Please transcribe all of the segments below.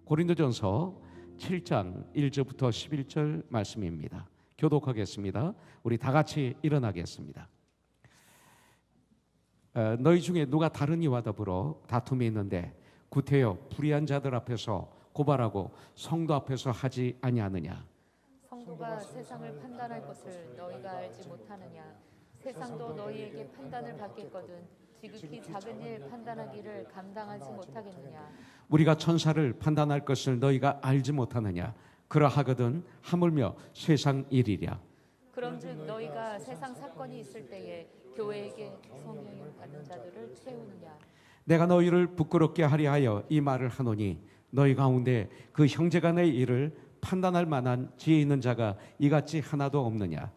고린도전서 7장 1절부터 11절 말씀입니다. 교독하겠습니다. 우리 다 같이 일어나겠습니다. 너희 중에 누가 다른 이와 더불어 다툼이 있는데 구태여 불의한 자들 앞에서 고발하고 성도 앞에서 하지 아니하느냐. 성도가 세상을 판단할 것을 너희가 알지 못하느냐. 세상도 너희에게 판단을 받겠거든 지극히 작은 일 판단하기를 감당하지 못하겠느냐. 우리가 천사를 판단할 것을 너희가 알지 못하느냐. 그러하거든 하물며 세상 일이랴. 그런즉 너희가 세상 사건이 있을 때에 교회에게 소명을 받는 자들을 채우느냐. 내가 너희를 부끄럽게 하려 하여 이 말을 하노니 너희 가운데 그 형제간의 일을 판단할 만한 지혜 있는 자가 이같이 하나도 없느냐.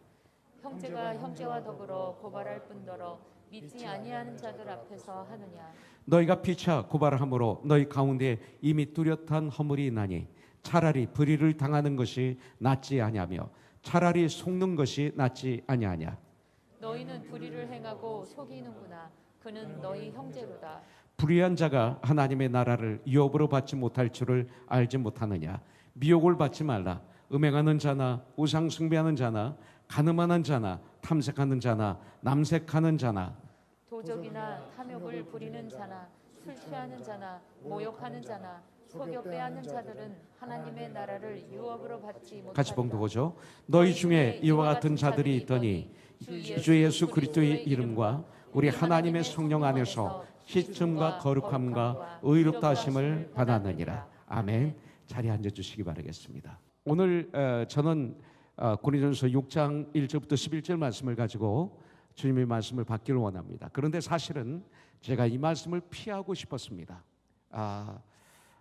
형제가 형제와 더불어 고발할 뿐더러 믿지 아니하는 자들 앞에서 하느냐. 너희가 피차 고발함으로 너희 가운데 이미 뚜렷한 허물이 있나니 차라리 불의를 당하는 것이 낫지 아니하며 차라리 속는 것이 낫지 아니하냐. 너희는 불의를 행하고 속이는구나. 그는 너희 형제로다. 불의한 자가 하나님의 나라를 유업으로 받지 못할 줄을 알지 못하느냐. 미혹을 받지 말라. 음행하는 자나 우상 숭배하는 자나 간음하는 자나 탐색하는 자나 남색하는 자나 도적이나 탐욕을 부리는 자나 술 취하는 자나 모욕하는 자나 속여 빼앗는 자들은 하나님의 나라를 유업으로 받지 못하리라. 같이 봉독하죠. 너희 중에 이와 같은 자들이 있더니 주 예수 그리스도의 이름과 우리 하나님의 성령 안에서 씻음과 거룩함과 의롭다 하심을 받았느니라. 아멘. 자리에 앉아주시기 바라겠습니다. 오늘 저는 고린도전서 6장 1절부터 11절 말씀을 가지고 주님의 말씀을 받기를 원합니다. 그런데 사실은 제가 이 말씀을 피하고 싶었습니다.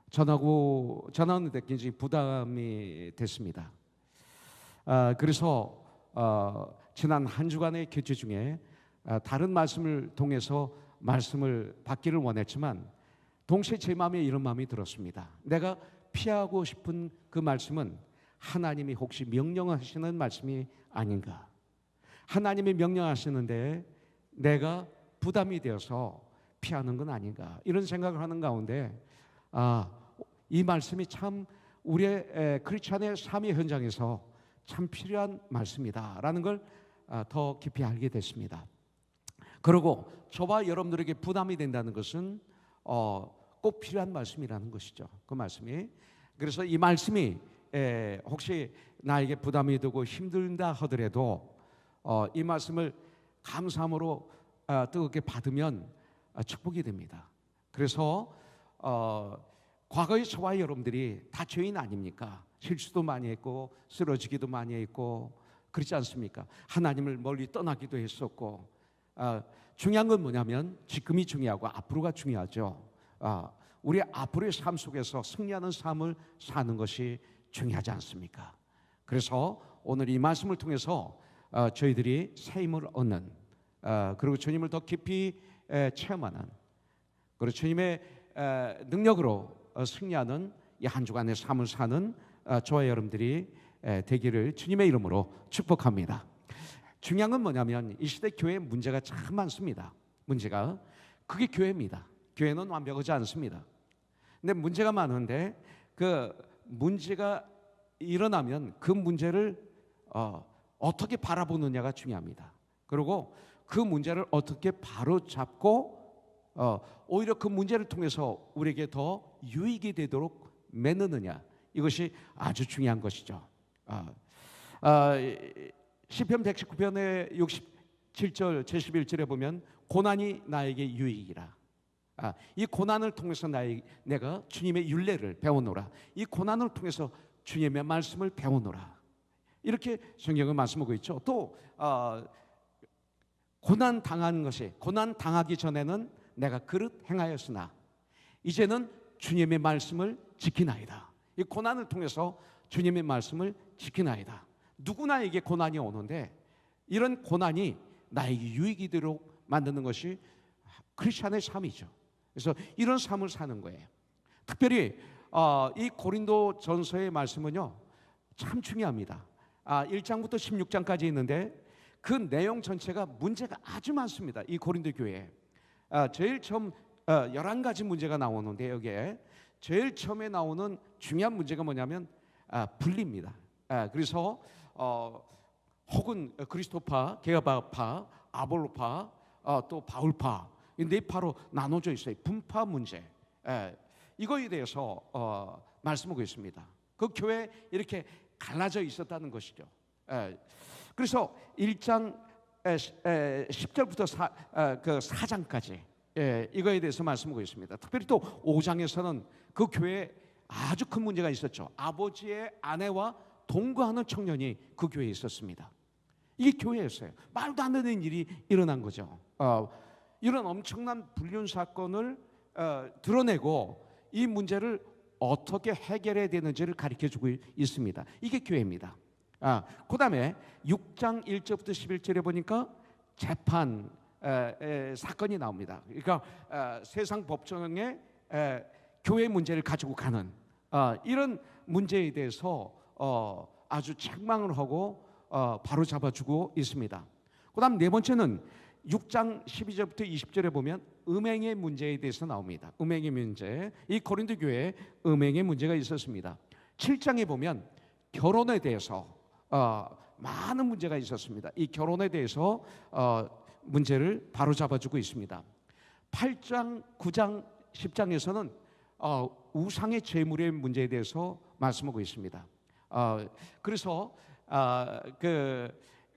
전하는데 굉장히 부담이 됐습니다. 그래서 지난 한 주간의 교제 중에 다른 말씀을 통해서 말씀을 받기를 원했지만 동시에 제 마음에 이런 마음이 들었습니다. 내가 피하고 싶은 그 말씀은 하나님이 혹시 명령하시는 말씀이 아닌가. 하나님이 명령하시는데 내가 부담이 되어서 피하는 건 아닌가. 이런 생각을 하는 가운데 이 말씀이 참 우리의 크리스찬의 삶의 현장에서 참 필요한 말씀이다라는 걸 더 깊이 알게 됐습니다. 그리고 저와 여러분들에게 부담이 된다는 것은 꼭 필요한 말씀이라는 것이죠. 그 말씀이. 그래서 이 말씀이 혹시 나에게 부담이 되고 힘들다 하더라도 이 말씀을 감사함으로 뜨겁게 받으면 축복이 됩니다. 그래서 과거의 저와 여러분들이 다 죄인 아닙니까? 실수도 많이 했고 쓰러지기도 많이 했고 그렇지 않습니까? 하나님을 멀리 떠나기도 했었고 중요한 건 뭐냐면 지금이 중요하고 앞으로가 중요하죠. 우리 앞으로의 삶 속에서 승리하는 삶을 사는 것이 중요하지 않습니까? 그래서 오늘 이 말씀을 통해서 저희들이 새 힘을 얻는 그리고 주님을 더 깊이 체험하는 그리고 주님의 능력으로 승리하는 이 한 주간의 삶을 사는 저와 여러분들이 되기를 주님의 이름으로 축복합니다. 중요한 건 뭐냐면 이 시대 교회에 문제가 참 많습니다. 문제가 그게 교회입니다. 교회는 완벽하지 않습니다. 근데 문제가 많은데 그 문제가 일어나면 그 문제를 어떻게 바라보느냐가 중요합니다. 그리고 그 문제를 어떻게 바로잡고 오히려 그 문제를 통해서 우리에게 더 유익이 되도록 매느느냐 이것이 아주 중요한 것이죠. 시편 119편의 67절 71절에 보면 고난이 나에게 유익이라. 이 고난을 통해서 내가 주님의 율례를 배우노라. 이 고난을 통해서 주님의 말씀을 배우노라. 이렇게 성경은 말씀하고 있죠. 또 고난 당하기 전에는 내가 그릇 행하였으나 이제는 주님의 말씀을 지키나이다. 이 고난을 통해서 주님의 말씀을 지키나이다. 누구나에게 고난이 오는데 이런 고난이 나에게 유익이 되도록 만드는 것이 크리스찬의 삶이죠. 그래서 이런 삶을 사는 거예요. 특별히 이 고린도 전서의 말씀은요 참 중요합니다. 1장부터 16장까지 있는데 그 내용 전체가 문제가 아주 많습니다. 이 고린도 교회에 제일 처음 11가지 문제가 나오는데 여기에 제일 처음에 나오는 중요한 문제가 뭐냐면 분리입니다. 그래서 혹은 그리스도파, 게바파, 아볼로파, 또 바울파 이 네 파로 나눠져 있어요. 분파 문제. 이거에 대해서 말씀하고 있습니다. 그 교회 이렇게 갈라져 있었다는 것이죠. 그래서 1장 10절부터 그 4장까지 이거에 대해서 말씀하고 있습니다. 특별히 또 5장에서는 그 교회에 아주 큰 문제가 있었죠. 아버지의 아내와 동거하는 청년이 그 교회에 있었습니다. 이게 교회였어요. 말도 안 되는 일이 일어난 거죠. 이런 엄청난 불륜 사건을 드러내고 이 문제를 어떻게 해결해야 되는지를 가르쳐주고 있습니다. 이게 교회입니다. 그 다음에 6장 1절부터 11절에 보니까 재판 사건이 나옵니다. 그러니까 세상 법정에 교회 문제를 가지고 가는 이런 문제에 대해서 아주 책망을 하고 바로 잡아주고 있습니다. 그 다음 네 번째는 6장 12절부터 20절에 보면 음행의 문제에 대해서 나옵니다. 음행의 문제. 이 고린도 교회에 음행의 문제가 있었습니다. 7장에 보면 결혼에 대해서 많은 문제가 있었습니다. 이 결혼에 대해서 문제를 바로 잡아주고 있습니다. 8장, 9장, 10장에서는 우상의 제물의 문제에 대해서 말씀하고 있습니다. 그래서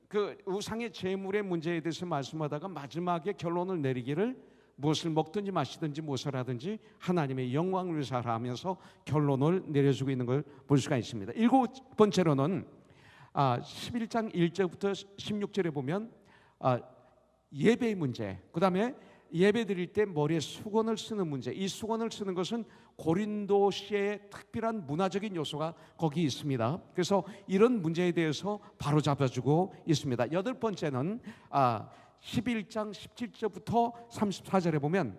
그 우상의 제물의 문제에 대해서 말씀하다가 마지막에 결론을 내리기를 무엇을 먹든지 마시든지 무엇을 하든지 하나님의 영광을 위해서 하면서 결론을 내려주고 있는 걸 볼 수가 있습니다. 일곱 번째로는 11장 1절부터 16절에 보면 예배의 문제, 그 다음에 예배 드릴 때 머리에 수건을 쓰는 문제. 이 수건을 쓰는 것은 고린도시의 특별한 문화적인 요소가 거기 있습니다. 그래서 이런 문제에 대해서 바로 잡아주고 있습니다. 여덟 번째는 11장 17절부터 34절에 보면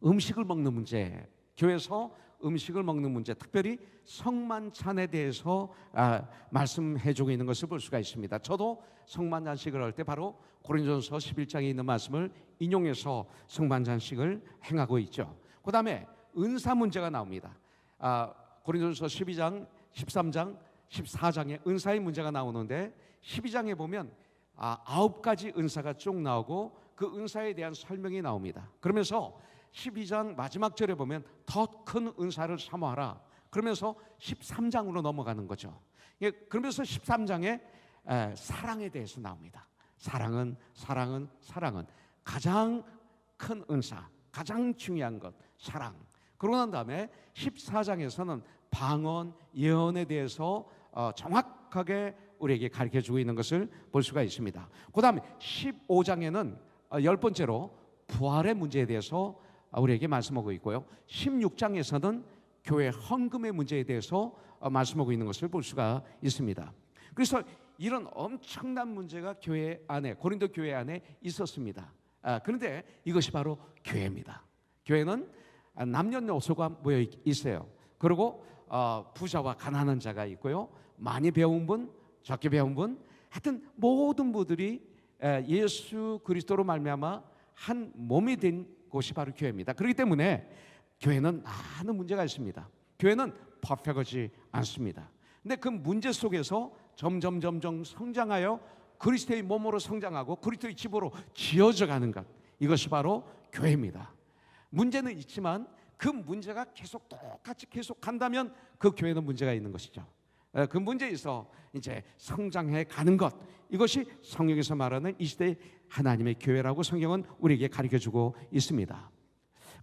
음식을 먹는 문제, 교회에서 음식을 먹는 문제, 특별히 성만찬에 대해서 말씀해주고 있는 것을 볼 수가 있습니다. 저도 성만찬식을 할 때 바로 고린도전서 11장에 있는 말씀을 인용해서 성만찬식을 행하고 있죠. 그 다음에 은사 문제가 나옵니다. 고린도전서 12장, 13장, 14장에 은사의 문제가 나오는데 12장에 보면 9가지 은사가 쭉 나오고 그 은사에 대한 설명이 나옵니다. 그러면서 12장 마지막 절에 보면 더 큰 은사를 사모하라. 그러면서 13장으로 넘어가는 거죠. 그러면서 13장에 사랑에 대해서 나옵니다. 사랑은 가장 큰 은사, 가장 중요한 것, 사랑. 그러고 난 다음에 14장에서는 방언, 예언에 대해서 정확하게 우리에게 가르쳐주고 있는 것을 볼 수가 있습니다. 그 다음에 15장에는 열 번째로 부활의 문제에 대해서 우리에게 말씀하고 있고요. 16장에서는 교회 헌금의 문제에 대해서 말씀하고 있는 것을 볼 수가 있습니다. 그래서 이런 엄청난 문제가 교회 안에, 고린도 교회 안에 있었습니다. 그런데 이것이 바로 교회입니다. 교회는 남녀노소가 모여 있어요. 그리고 부자와 가난한 자가 있고요. 많이 배운 분, 적게 배운 분, 하여튼 모든 분들이 예수 그리스도로 말미암아 한 몸이 된 곳이 바로 교회입니다. 그렇기 때문에 교회는 많은 문제가 있습니다. 교회는 퍼펙트하지 않습니다. 근데 그 문제 속에서 점점 성장하여 그리스도의 몸으로 성장하고 그리스도의 집으로 지어져 가는 것, 이것이 바로 교회입니다. 문제는 있지만 그 문제가 똑같이 계속 간다면 그 교회는 문제가 있는 것이죠. 그 문제에서 이제 성장해 가는 것, 이것이 성경에서 말하는 이 시대의 하나님의 교회라고 성경은 우리에게 가르쳐주고 있습니다.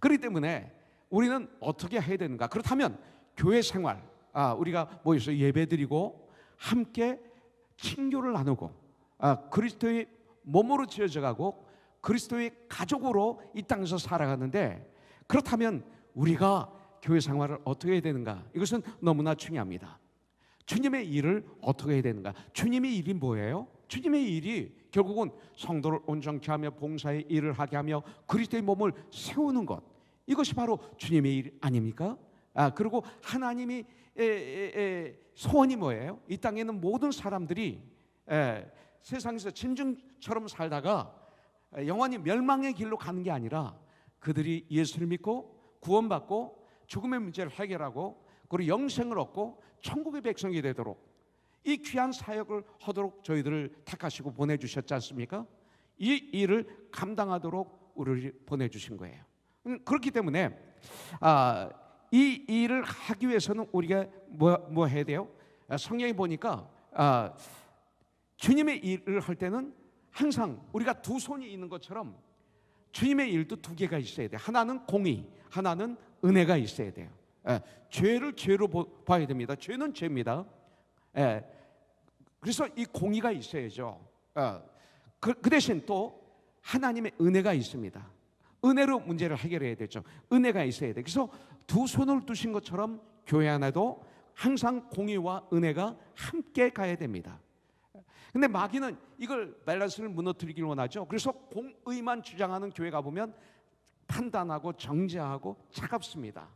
그렇기 때문에 우리는 어떻게 해야 되는가? 그렇다면 교회 생활, 우리가 모여서 예배드리고 함께 친교를 나누고 그리스도의 몸으로 지어져 가고 그리스도의 가족으로 이 땅에서 살아가는데, 그렇다면 우리가 교회 생활을 어떻게 해야 되는가? 이것은 너무나 중요합니다. 주님의 일을 어떻게 해야 되는가? 주님의 일이 뭐예요? 주님의 일이 결국은 성도를 온전케 하며 봉사의 일을 하게 하며 그리스도의 몸을 세우는 것, 이것이 바로 주님의 일 아닙니까? 그리고 하나님이 소원이 뭐예요? 이 땅에 있는 모든 사람들이 세상에서 짐승처럼 살다가 영원히 멸망의 길로 가는 게 아니라 그들이 예수를 믿고 구원받고 죽음의 문제를 해결하고 그리고 영생을 얻고 천국의 백성이 되도록 이 귀한 사역을 하도록 저희들을 택하시고 보내주셨지 않습니까? 이 일을 감당하도록 우리를 보내주신 거예요. 그렇기 때문에 이 일을 하기 위해서는 우리가 뭐 해야 돼요? 성경에 보니까 주님의 일을 할 때는 항상 우리가 두 손이 있는 것처럼 주님의 일도 두 개가 있어야 돼요. 하나는 공의, 하나는 은혜가 있어야 돼요. 죄를 죄로 봐야 됩니다. 죄는 죄입니다. 그래서 이 공의가 있어야죠. 그 대신 또 하나님의 은혜가 있습니다. 은혜로 문제를 해결해야 되죠. 은혜가 있어야 돼요. 그래서 두 손을 두신 것처럼 교회 안에도 항상 공의와 은혜가 함께 가야 됩니다. 근데 마귀는 이걸 밸런스를 무너뜨리길 원하죠. 그래서 공의만 주장하는 교회 가보면 판단하고 정죄하고 차갑습니다.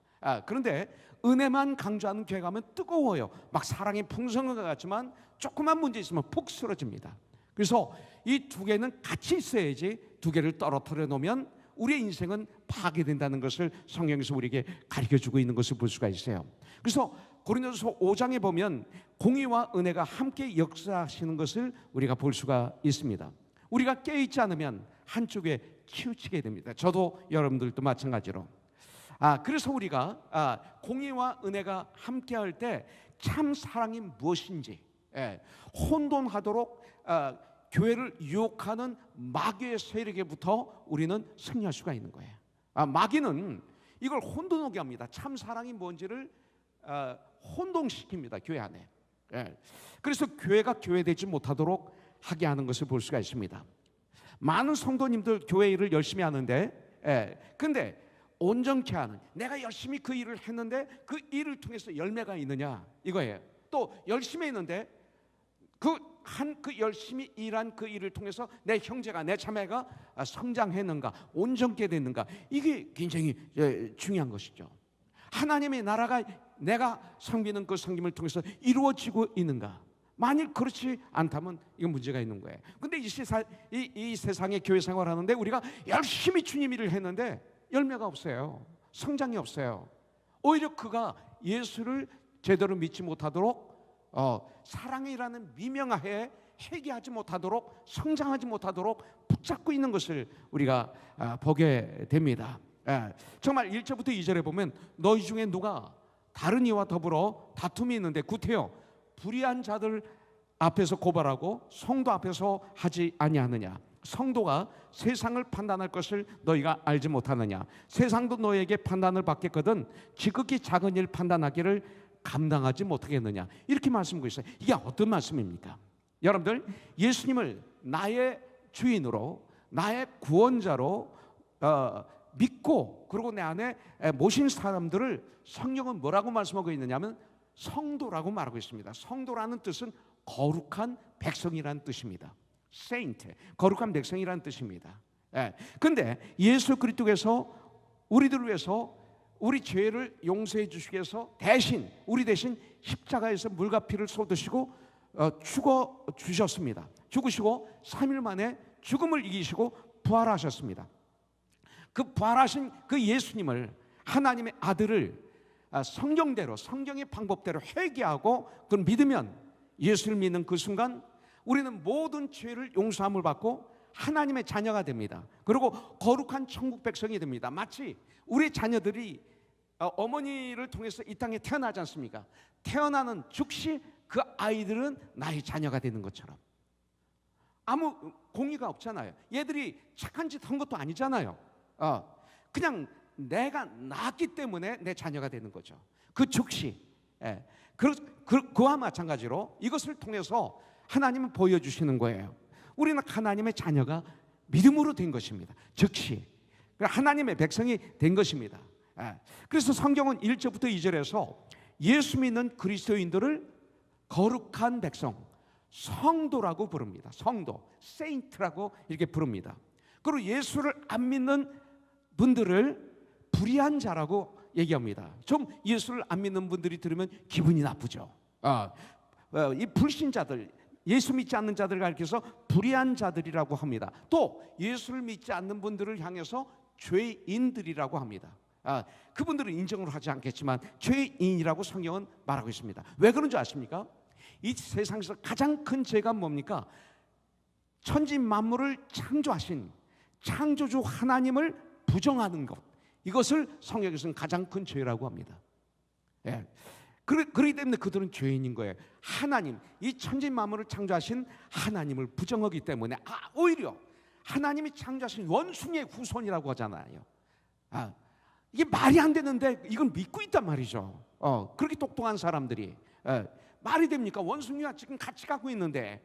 그런데 은혜만 강조하는 교회 가면 뜨거워요. 막 사랑이 풍성한 것 같지만 조그만 문제 있으면 푹 쓰러집니다. 그래서 이 두 개는 같이 있어야지 두 개를 떨어뜨려 놓으면 우리의 인생은 파괴된다는 것을 성경에서 우리에게 가르쳐주고 있는 것을 볼 수가 있어요. 그래서 고린도서 5장에 보면 공의와 은혜가 함께 역사하시는 것을 우리가 볼 수가 있습니다. 우리가 깨어있지 않으면 한쪽에 치우치게 됩니다. 저도 여러분들도 마찬가지로. 그래서 우리가 공의와 은혜가 함께할 때 참 사랑이 무엇인지 혼돈하도록 교회를 유혹하는 마귀의 세력에부터 우리는 승리할 수가 있는 거예요. 마귀는 이걸 혼돈하게 합니다. 참 사랑이 뭔지를 혼동시킵니다. 교회 안에. 그래서 교회가 교회되지 못하도록 하게 하는 것을 볼 수가 있습니다. 많은 성도님들 교회 일을 열심히 하는데 근데 온전케 하는, 내가 열심히 그 일을 했는데 그 일을 통해서 열매가 있느냐 이거예요. 또 열심히 했는데 그 열심히 일한 그 일을 통해서 내 형제가, 내 자매가 성장했는가, 온전케 됐는가, 이게 굉장히 중요한 것이죠. 하나님의 나라가 내가 섬기는 그 섬김을 통해서 이루어지고 있는가. 만일 그렇지 않다면 이건 문제가 있는 거예요. 근데 이 세상의 교회 생활하는데 우리가 열심히 주님 일을 했는데 열매가 없어요. 성장이 없어요. 오히려 그가 예수를 제대로 믿지 못하도록 사랑이라는 미명하에 회개하지 못하도록, 성장하지 못하도록 붙잡고 있는 것을 우리가 보게 됩니다. 정말 1절부터 2절에 보면 너희 중에 누가 다른 이와 더불어 다툼이 있는데 구태여 불의한 자들 앞에서 고발하고 성도 앞에서 하지 아니하느냐. 성도가 세상을 판단할 것을 너희가 알지 못하느냐. 세상도 너희에게 판단을 받겠거든 지극히 작은 일 판단하기를 감당하지 못하겠느냐. 이렇게 말씀하고 있어요. 이게 어떤 말씀입니까? 여러분들, 예수님을 나의 주인으로, 나의 구원자로 믿고 그리고 내 안에 모신 사람들을 성경은 뭐라고 말씀하고 있느냐면 성도라고 말하고 있습니다. 성도라는 뜻은 거룩한 백성이라는 뜻입니다. 세인트, 거룩한 백성이라는 뜻입니다. 근데 예수 그리스도께서 우리들을 위해서 우리 죄를 용서해 주시기 위해서 우리 대신 십자가에서 물과 피를 쏟으시고 죽어 주셨습니다. 죽으시고 3일 만에 죽음을 이기시고 부활하셨습니다. 그 부활하신 그 예수님을, 하나님의 아들을 성경대로, 성경의 방법대로 회개하고 그걸 믿으면, 예수를 믿는 그 순간 우리는 모든 죄를 용서함을 받고 하나님의 자녀가 됩니다. 그리고 거룩한 천국 백성이 됩니다. 마치 우리 자녀들이 어머니를 통해서 이 땅에 태어나지 않습니까? 태어나는 즉시 그 아이들은 나의 자녀가 되는 것처럼. 아무 공의가 없잖아요. 얘들이 착한 짓 한 것도 아니잖아요. 그냥 내가 낳았기 때문에 내 자녀가 되는 거죠. 그 즉시. 그와 마찬가지로 이것을 통해서 하나님은 보여주시는 거예요. 우리는 하나님의 자녀가 믿음으로 된 것입니다. 즉시 하나님의 백성이 된 것입니다. 그래서 성경은 1절부터 2절에서 예수 믿는 그리스도인들을 거룩한 백성, 성도라고 부릅니다. 성도, 세인트라고 이렇게 부릅니다. 그리고 예수를 안 믿는 분들을 불의한 자라고 얘기합니다. 좀 예수를 안 믿는 분들이 들으면 기분이 나쁘죠. 이 불신자들, 예수 믿지 않는 자들을 가리켜서 불의한 자들이라고 합니다. 또 예수를 믿지 않는 분들을 향해서 죄인들이라고 합니다. 그분들은 인정을 하지 않겠지만 죄인이라고 성경은 말하고 있습니다. 왜 그런 줄 아십니까? 이 세상에서 가장 큰 죄가 뭡니까? 천지 만물을 창조하신 창조주 하나님을 부정하는 것, 이것을 성경에서는 가장 큰 죄라고 합니다. 예. 그렇기 때문에 그들은 죄인인 거예요. 하나님, 이 천지 만물을 창조하신 하나님을 부정하기 때문에 오히려 하나님이 창조하신 원숭이의 후손이라고 하잖아요. 이게 말이 안 되는데 이건 믿고 있단 말이죠. 그렇게 똑똑한 사람들이 말이 됩니까? 원숭이와 지금 같이 가고 있는데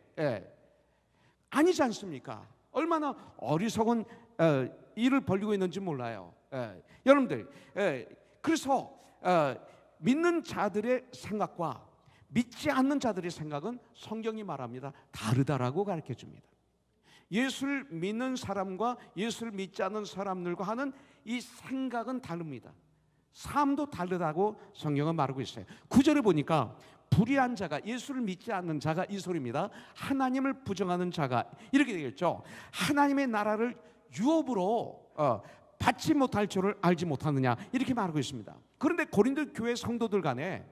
아니지 않습니까? 얼마나 어리석은 일을 벌이고 있는지 몰라요. 여러분들, 그래서 믿는 자들의 생각과 믿지 않는 자들의 생각은 성경이 말합니다. 다르다라고 가르쳐 줍니다. 예수를 믿는 사람과 예수를 믿지 않는 사람들과 하는 이 생각은 다릅니다. 삶도 다르다고 성경은 말하고 있어요. 9절에 보니까 불의한 자가, 예수를 믿지 않는 자가 이 소리입니다. 하나님을 부정하는 자가, 이렇게 되겠죠. 하나님의 나라를 유업으로 받지 못할 줄을 알지 못하느냐, 이렇게 말하고 있습니다. 그런데 고린도 교회 성도들 간에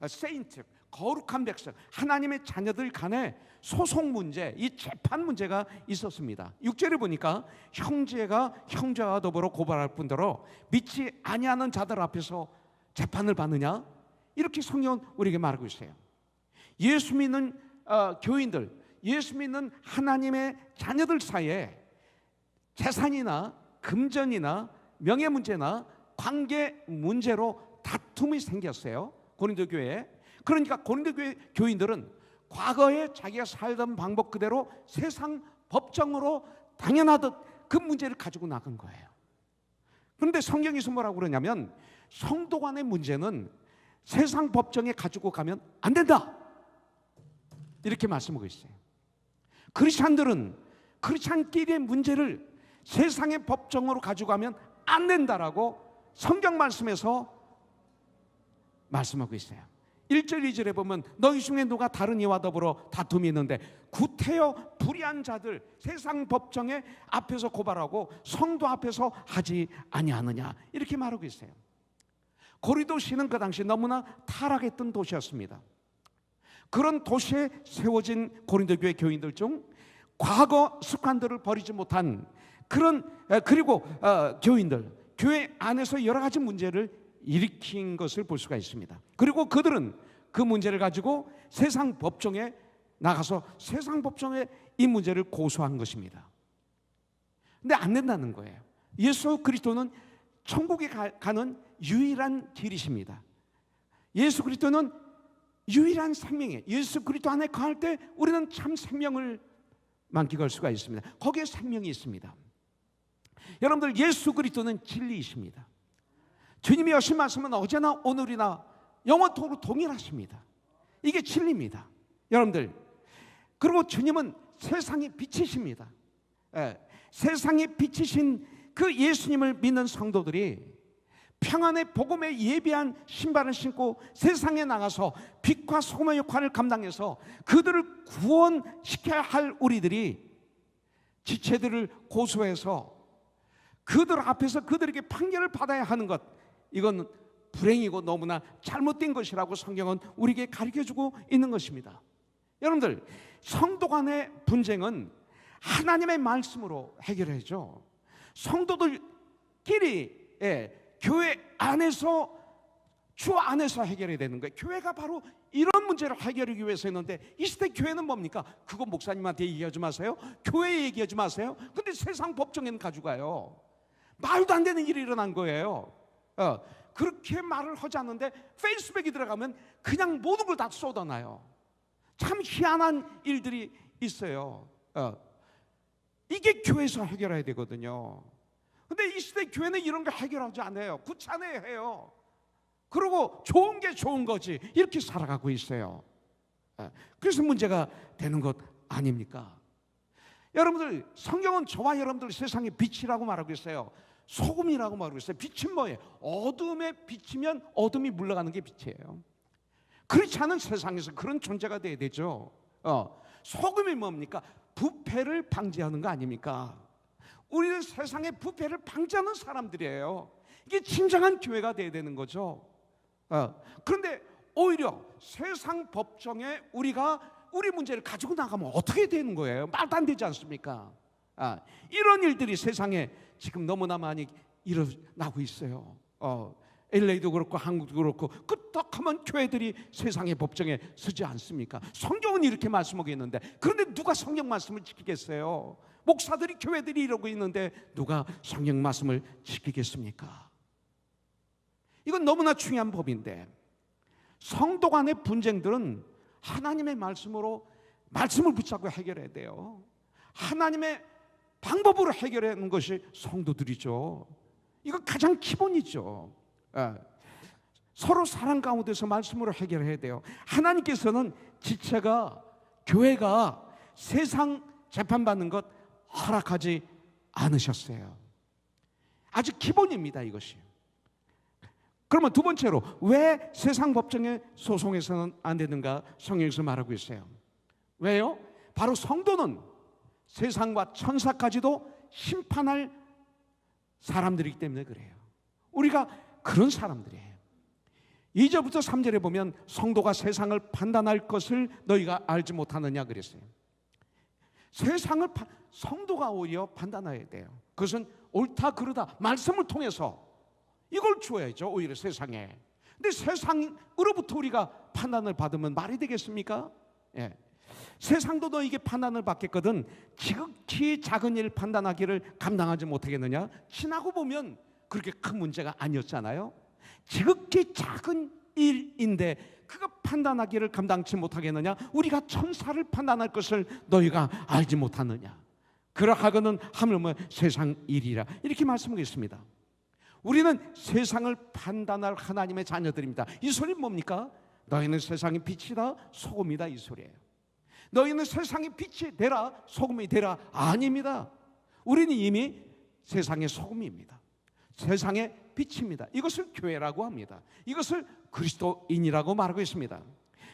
세인트, 거룩한 백성, 하나님의 자녀들 간에 소송 문제, 이 재판 문제가 있었습니다. 6절에 보니까 형제가 형제와 더불어 고발할 뿐더러 믿지 아니하는 자들 앞에서 재판을 받느냐, 이렇게 성경은 우리에게 말하고 있어요. 예수 믿는 교인들, 예수 믿는 하나님의 자녀들 사이에 재산이나 금전이나 명예 문제나 관계 문제로 다툼이 생겼어요. 고린도 교회에. 그러니까 고린도 교회 교인들은 과거에 자기가 살던 방법 그대로 세상 법정으로 당연하듯 그 문제를 가지고 나간 거예요. 그런데 성경에서 뭐라고 그러냐면 성도 간의 문제는 세상 법정에 가지고 가면 안 된다, 이렇게 말씀하고 있어요. 크리스찬들은 크리스찬끼리의 문제를 세상의 법정으로 가지고 가면 안 된다라고 성경 말씀에서 말씀하고 있어요. 1절 2절에 보면 너희 중에 누가 다른 이와 더불어 다툼이 있는데 구태여 불의한 자들 세상 법정에 앞에서 고발하고 성도 앞에서 하지 아니하느냐, 이렇게 말하고 있어요. 고린도시는 그 당시 너무나 타락했던 도시였습니다. 그런 도시에 세워진 고린도 교회 교인들 중 과거 습관들을 버리지 못한 그리고 교인들, 교회 안에서 여러 가지 문제를 일으킨 것을 볼 수가 있습니다. 그리고 그들은 그 문제를 가지고 세상 법정에 나가서 세상 법정에 이 문제를 고소한 것입니다. 근데 안 된다는 거예요. 예수 그리스도는 천국에 가는 유일한 길이십니다. 예수 그리스도는 유일한 생명이에요. 예수 그리스도 안에 거할 때 우리는 참 생명을 만끽할 수가 있습니다. 거기에 생명이 있습니다. 여러분들, 예수 그리스도는 진리이십니다. 주님이 하신 말씀은 어제나 오늘이나 영원토록 동일하십니다. 이게 진리입니다. 여러분들, 그리고 주님은 세상의 빛이십니다. 세상의 빛이신 그 예수님을 믿는 성도들이 평안의 복음에 예비한 신발을 신고 세상에 나가서 빛과 소금의 역할을 감당해서 그들을 구원시켜야 할 우리들이 지체들을 고소해서 그들 앞에서 그들에게 판결을 받아야 하는 것, 이건 불행이고 너무나 잘못된 것이라고 성경은 우리에게 가르쳐주고 있는 것입니다. 여러분들, 성도 간의 분쟁은 하나님의 말씀으로 해결해야죠. 성도들끼리 교회 안에서, 주 안에서 해결해야 되는 거예요. 교회가 바로 이런 문제를 해결하기 위해서 했는데 이 시대 교회는 뭡니까? 그거 목사님한테 얘기하지 마세요, 교회에 얘기하지 마세요. 근데 세상 법정에는 가져가요. 말도 안 되는 일이 일어난 거예요. 그렇게 말을 하지 않는데 페이스북에 들어가면 그냥 모든 걸 다 쏟아놔요. 참 희한한 일들이 있어요. 이게 교회에서 해결해야 되거든요. 근데 이 시대 교회는 이런 거 해결하지 않아요. 구차내에 해요. 그리고 좋은 게 좋은 거지, 이렇게 살아가고 있어요. 그래서 문제가 되는 것 아닙니까? 여러분들, 성경은 저와 여러분들 세상의 빛이라고 말하고 있어요. 소금이라고 말하고 있어요. 빛은 뭐예요? 어둠에 비치면 어둠이 물러가는 게 빛이에요. 그렇지 않은 세상에서 그런 존재가 돼야 되죠. 소금이 뭡니까? 부패를 방지하는 거 아닙니까? 우리는 세상의 부패를 방지하는 사람들이에요. 이게 진정한 교회가 돼야 되는 거죠. 그런데 오히려 세상 법정에 우리가 우리 문제를 가지고 나가면 어떻게 되는 거예요? 말도 안 되지 않습니까? 이런 일들이 세상에 지금 너무나 많이 일어나고 있어요. LA도 그렇고 한국도 그렇고 끄떡하면 교회들이 세상의 법정에 서지 않습니까? 성경은 이렇게 말씀하고 있는데, 그런데 누가 성경 말씀을 지키겠어요? 목사들이 교회들이 이러고 있는데 누가 성경 말씀을 지키겠습니까? 이건 너무나 중요한 법인데, 성도 간의 분쟁들은 하나님의 말씀으로 말씀을 붙잡고 해결해야 돼요. 하나님의 방법으로 해결하는 것이 성도들이죠. 이거 가장 기본이죠. 서로 사랑 가운데서 말씀으로 해결해야 돼요. 하나님께서는 지체가, 교회가 세상 재판받는 것 허락하지 않으셨어요. 아주 기본입니다, 이것이. 그러면 두 번째로, 왜 세상 법정의 소송에서는 안 되는가 성경에서 말하고 있어요. 왜요? 바로 성도는 세상과 천사까지도 심판할 사람들이기 때문에 그래요. 우리가 그런 사람들이에요. 2절부터 3절에 보면 성도가 세상을 판단할 것을 너희가 알지 못하느냐 그랬어요. 성도가 오히려 판단해야 돼요. 그것은 옳다 그르다 말씀을 통해서 이걸 주어야죠, 오히려 세상에. 근데 세상으로부터 우리가 판단을 받으면 말이 되겠습니까? 세상도 너에게 판단을 받겠거든 지극히 작은 일 판단하기를 감당하지 못하겠느냐? 지나고 보면 그렇게 큰 문제가 아니었잖아요. 지극히 작은 일인데 그거 판단하기를 감당치 못하겠느냐? 우리가 천사를 판단할 것을 너희가 알지 못하느냐? 그러하거든 하물며 세상 일이라, 이렇게 말씀하겠습니다. 우리는 세상을 판단할 하나님의 자녀들입니다. 이 소리는 뭡니까? 너희는 세상의 빛이다 소금이다, 이 소리예요. 너희는 세상의 빛이 되라 소금이 되라, 아닙니다. 우리는 이미 세상의 소금입니다. 세상의 빛입니다. 이것을 교회라고 합니다. 이것을 그리스도인이라고 말하고 있습니다.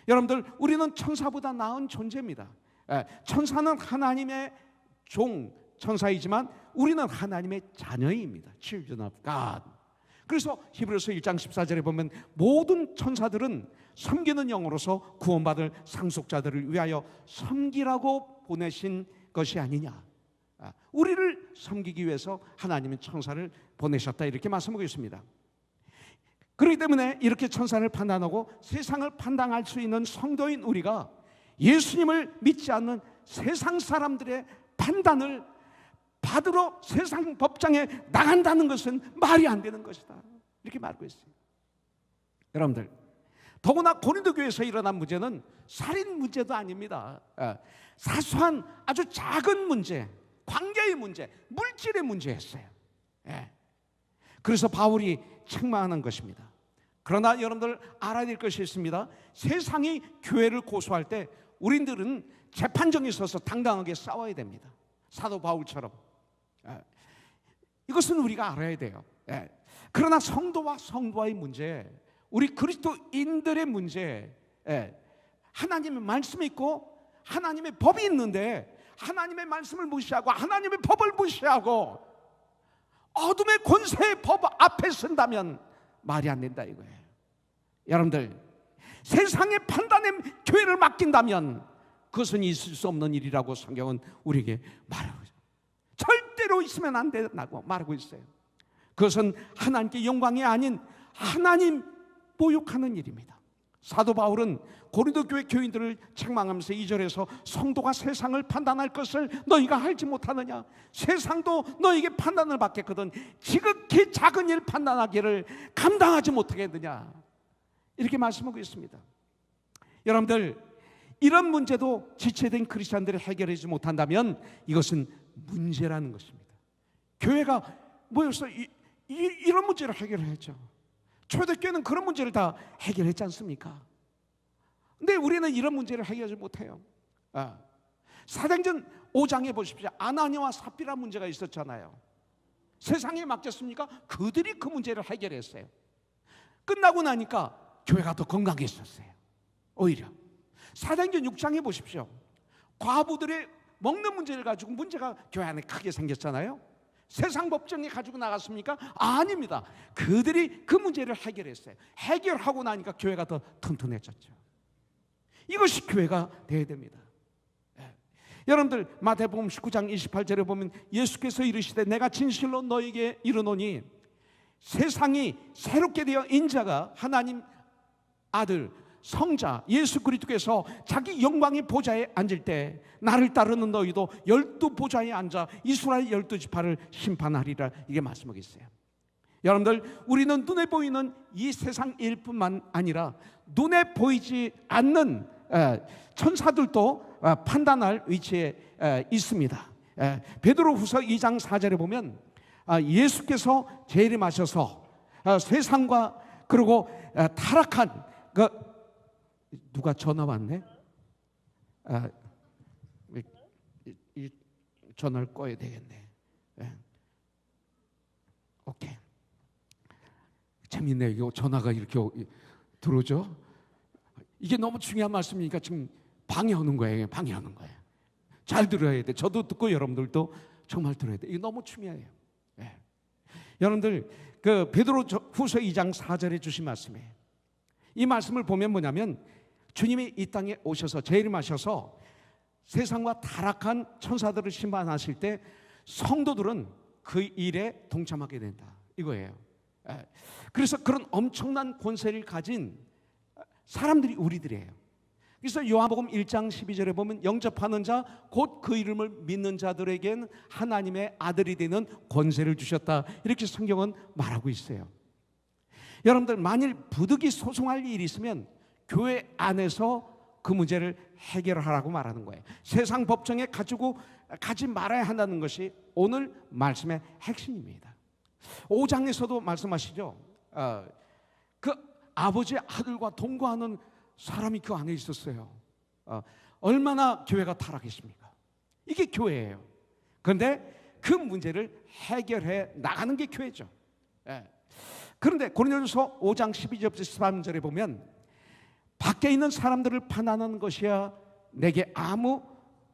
여러분들, 우리는 천사보다 나은 존재입니다. 천사는 하나님의 종, 천사이지만 우리는 하나님의 자녀입니다. Children of God. 그래서 히브리서 1장 14절에 보면 모든 천사들은 섬기는 영으로서 구원받을 상속자들을 위하여 섬기라고 보내신 것이 아니냐. 우리를 섬기기 위해서 하나님은 천사를 보내셨다, 이렇게 말씀하고 있습니다. 그렇기 때문에 이렇게 천사를 판단하고 세상을 판단할 수 있는 성도인 우리가 예수님을 믿지 않는 세상 사람들의 판단을 받으러 세상 법정에 나간다는 것은 말이 안 되는 것이다, 이렇게 말하고 있어요. 여러분들, 더구나 고린도 교회에서 일어난 문제는 살인 문제도 아닙니다. 사소한 아주 작은 문제, 관계의 문제, 물질의 문제였어요. 그래서 바울이 책망하는 것입니다. 그러나 여러분들 알아야 될 것이 있습니다. 세상이 교회를 고소할 때 우리들은 재판정에 서서 당당하게 싸워야 됩니다. 사도 바울처럼. 이것은 우리가 알아야 돼요. 그러나 성도와 성도와의 문제, 우리 그리스도인들의 문제, 하나님의 말씀이 있고 하나님의 법이 있는데 하나님의 말씀을 무시하고 하나님의 법을 무시하고 어둠의 권세의 법 앞에 선다면 말이 안 된다, 이거예요. 여러분들, 세상의 판단에 교회를 맡긴다면 그것은 있을 수 없는 일이라고 성경은 우리에게 말하고 있어요. 절대로 있으면 안 된다고 말하고 있어요. 그것은 하나님께 영광이 아닌 하나님 모욕하는 일입니다. 사도 바울은 고린도 교회 교인들을 책망하면서 2절에서 성도가 세상을 판단할 것을 너희가 알지 못하느냐? 세상도 너희에게 판단을 받겠거든 지극히 작은 일 판단하기를 감당하지 못하겠느냐? 이렇게 말씀하고 있습니다. 여러분들, 이런 문제도 지체된 크리스찬들이 해결하지 못한다면 이것은 문제라는 것입니다. 교회가 모여서 이런 문제를 해결했죠. 초대교회는 그런 문제를 다 해결했지 않습니까? 근데 우리는 이런 문제를 해결하지 못해요. 사도행전 5장에 보십시오. 아나니아와 삽비라 문제가 있었잖아요. 세상에 맡겼습니까? 그들이 그 문제를 해결했어요. 끝나고 나니까 교회가 더 건강해졌어요. 오히려 사도행전 6장에 보십시오. 과부들의 먹는 문제를 가지고 문제가 교회 안에 크게 생겼잖아요. 세상 법정에 가지고 나갔습니까? 아닙니다. 그들이 그 문제를 해결했어요. 해결하고 나니까 교회가 더 튼튼해졌죠. 이것이 교회가 되어야 됩니다. 여러분들 마태복음 19장 28절에 보면 예수께서 이르시되 내가 진실로 너에게 이르노니 세상이 새롭게 되어 인자가 하나님 아들 성자 예수 그리스도께서 자기 영광의 보좌에 앉을 때 나를 따르는 너희도 12보좌에 앉아 이스라엘 12지파를 심판하리라, 이게 말씀하고 있어요. 여러분들, 우리는 눈에 보이는 이 세상 일뿐만 아니라 눈에 보이지 않는 천사들도 판단할 위치에 있습니다. 베드로후서 2장 4절에 보면 예수께서 재림하셔서 세상과 그리고 타락한 누가 전화 왔네? 이 전화를 꺼야 되겠네. 오케이. 재밌네. 이거 전화가 이렇게 들어오죠? 이게 너무 중요한 말씀이니까 지금 방해하는 거예요. 방해하는 거예요. 잘 들어야 돼. 저도 듣고 여러분들도 정말 들어야 돼. 이게 너무 중요해요. 여러분들 그 베드로후서 2장 4절에 주신 말씀이에요. 이 말씀을 보면 뭐냐면 주님이 이 땅에 오셔서 재림하셔서 세상과 타락한 천사들을 심판하실 때 성도들은 그 일에 동참하게 된다, 이거예요. 그래서 그런 엄청난 권세를 가진 사람들이 우리들이에요. 그래서 요한복음 1장 12절에 보면 영접하는 자 곧 그 이름을 믿는 자들에겐 하나님의 아들이 되는 권세를 주셨다, 이렇게 성경은 말하고 있어요. 여러분들, 만일 부득이 소송할 일이 있으면 교회 안에서 그 문제를 해결하라고 말하는 거예요. 세상 법정에 가지고 가지 말아야 한다는 것이 오늘 말씀의 핵심입니다. 5장에서도 말씀하시죠. 그 아버지의 아들과 동거하는 사람이 그 안에 있었어요. 얼마나 교회가 타락했습니까? 이게 교회예요. 그런데 그 문제를 해결해 나가는 게 교회죠. 그런데 고린도전서 5장 12절부터 13절에 보면 밖에 있는 사람들을 판단하는 것이야 내게 아무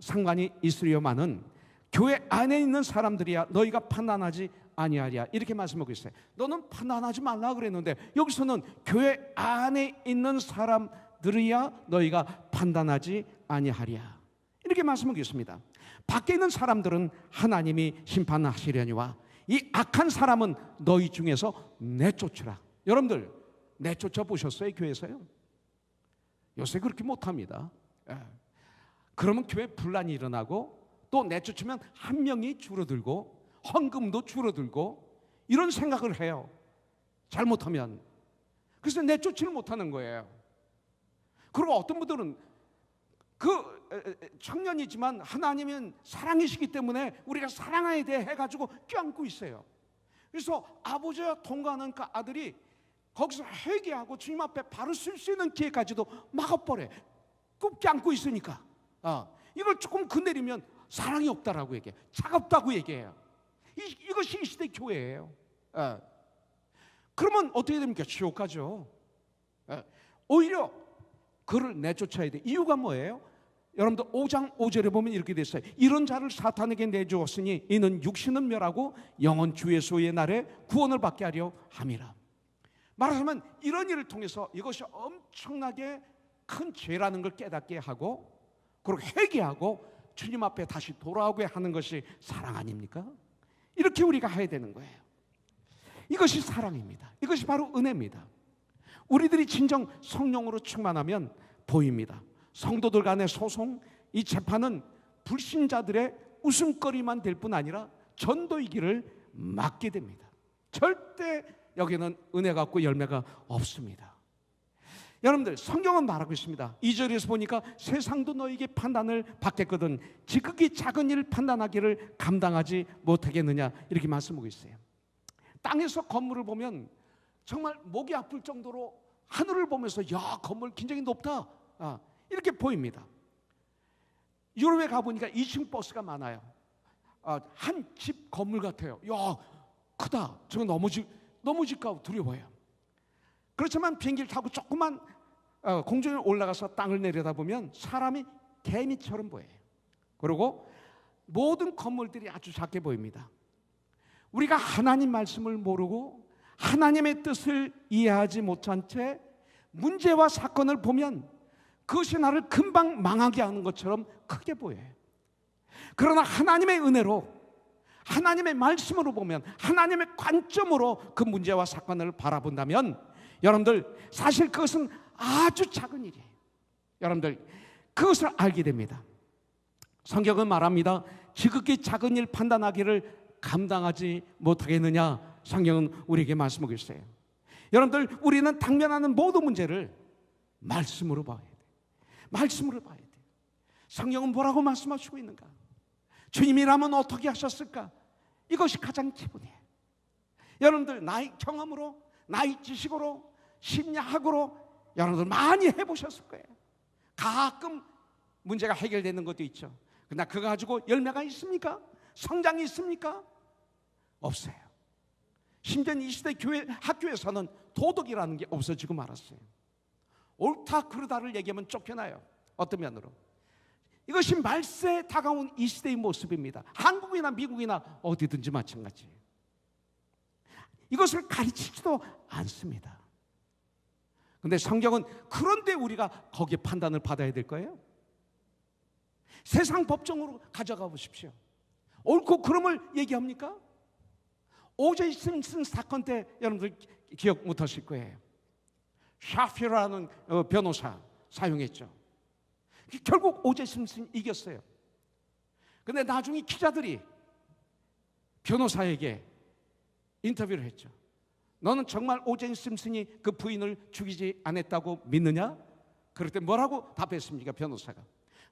상관이 있으려마는 교회 안에 있는 사람들이야 너희가 판단하지 아니하랴, 이렇게 말씀하고 있어요. 너는 판단하지 말라 그랬는데 여기서는 교회 안에 있는 사람들이야 너희가 판단하지 아니하랴, 이렇게 말씀하고 있습니다. 밖에 있는 사람들은 하나님이 심판하시려니와 이 악한 사람은 너희 중에서 내쫓으라. 여러분들 내쫓아 보셨어요? 교회에서요? 요새 그렇게 못합니다. 그러면 교회 분란이 일어나고 또 내쫓으면 한 명이 줄어들고 헌금도 줄어들고 이런 생각을 해요. 잘못하면. 그래서 내쫓지를 못하는 거예요. 그리고 어떤 분들은 그 청년이지만 하나님은 사랑이시기 때문에 우리가 사랑해야 돼 해가지고 껴안고 있어요. 그래서 아버지와 동거하는 그 아들이 거기서 회개하고 주님 앞에 바로 쓸 수 있는 기회까지도 막아버려. 꾹 껴안고 있으니까. 이걸 조금 건드리면 사랑이 없다라고 얘기해. 차갑다고 얘기해요. 이것이 이 시대 교회예요. 그러면 어떻게 됩니까? 지옥 가죠. 오히려 그를 내쫓아야 돼. 이유가 뭐예요? 여러분들 5장 5절에 보면 이렇게 돼 있어요. 이런 자를 사탄에게 내주었으니 이는 육신은 멸하고 영은 주의 소유의 날에 구원을 받게 하려 함이라. 말하자면 이런 일을 통해서 이것이 엄청나게 큰 죄라는 걸 깨닫게 하고 그리고 회개하고 주님 앞에 다시 돌아오게 하는 것이 사랑 아닙니까? 이렇게 우리가 해야 되는 거예요. 이것이 사랑입니다. 이것이 바로 은혜입니다. 우리들이 진정 성령으로 충만하면 보입니다. 성도들 간의 소송, 이 재판은 불신자들의 웃음거리만 될 뿐 아니라 전도이기를 막게 됩니다. 절대 여기는 은혜가 없고 열매가 없습니다. 여러분들, 성경은 말하고 있습니다. 2절에서 보니까 세상도 너에게 판단을 받겠거든 지극히 작은 일을 판단하기를 감당하지 못하겠느냐, 이렇게 말씀하고 있어요. 땅에서 건물을 보면 정말 목이 아플 정도로 하늘을 보면서 야, 건물 굉장히 높다, 이렇게 보입니다. 유럽에 가보니까 2층 버스가 많아요. 한 집 건물 같아요. 야, 크다. 저거 넘어질까 두려워요. 그렇지만 비행기를 타고 조그만 공중에 올라가서 땅을 내려다보면 사람이 개미처럼 보여요. 그리고 모든 건물들이 아주 작게 보입니다. 우리가 하나님 말씀을 모르고 하나님의 뜻을 이해하지 못한 채 문제와 사건을 보면 그것이 나를 금방 망하게 하는 것처럼 크게 보여요. 그러나 하나님의 은혜로, 하나님의 말씀으로 보면, 하나님의 관점으로 그 문제와 사건을 바라본다면 여러분들, 사실 그것은 아주 작은 일이에요. 여러분들, 그것을 알게 됩니다. 성경은 말합니다. 지극히 작은 일 판단하기를 감당하지 못하겠느냐. 성경은 우리에게 말씀하고 있어요. 여러분들, 우리는 당면하는 모든 문제를 말씀으로 봐야 돼요. 말씀으로 봐야 돼요. 성경은 뭐라고 말씀하시고 있는가? 주님이라면 어떻게 하셨을까? 이것이 가장 기본이에요. 여러분들, 나의 경험으로, 나의 지식으로, 심리학으로 여러분들 많이 해보셨을 거예요. 가끔 문제가 해결되는 것도 있죠. 그러나 그거 가지고 열매가 있습니까? 성장이 있습니까? 없어요. 심지어 이 시대 학교에서는 도덕이라는 게 없어지고 말았어요. 옳다 그르다를 얘기하면 쫓겨나요. 어떤 면으로. 이것이 말세에 다가온 이 시대의 모습입니다. 한국이나 미국이나 어디든지 마찬가지예요. 이것을 가르치지도 않습니다. 그런데 성경은 그런데 우리가 거기에 판단을 받아야 될 거예요. 세상 법정으로 가져가 보십시오. 옳고 그름을 얘기합니까? 오제이 심슨 사건 때 여러분들 기억 못하실 거예요. 샤피라는 변호사 사용했죠. 결국 오제이 심슨이 이겼어요. 그런데 나중에 기자들이 변호사에게 인터뷰를 했죠. 너는 정말 오제이 심슨이 그 부인을 죽이지 않았다고 믿느냐? 그럴 때 뭐라고 답했습니까? 변호사가.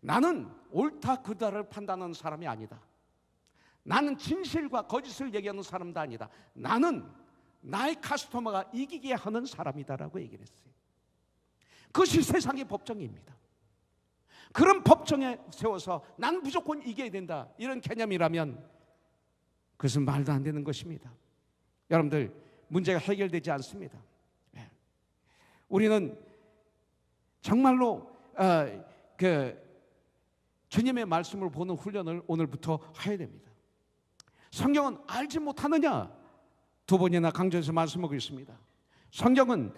나는 옳다 그르다를 판단하는 사람이 아니다. 나는 진실과 거짓을 얘기하는 사람도 아니다. 나는 나의 카스토머가 이기게 하는 사람이다라고 얘기를 했어요. 그것이 세상의 법정입니다. 그런 법정에 세워서 난 무조건 이겨야 된다, 이런 개념이라면 그것은 말도 안 되는 것입니다. 여러분들, 문제가 해결되지 않습니다. 우리는 정말로 주님의 말씀을 보는 훈련을 오늘부터 해야 됩니다. 성경은 알지 못하느냐? 두 번이나 강조해서 말씀하고 있습니다. 성경은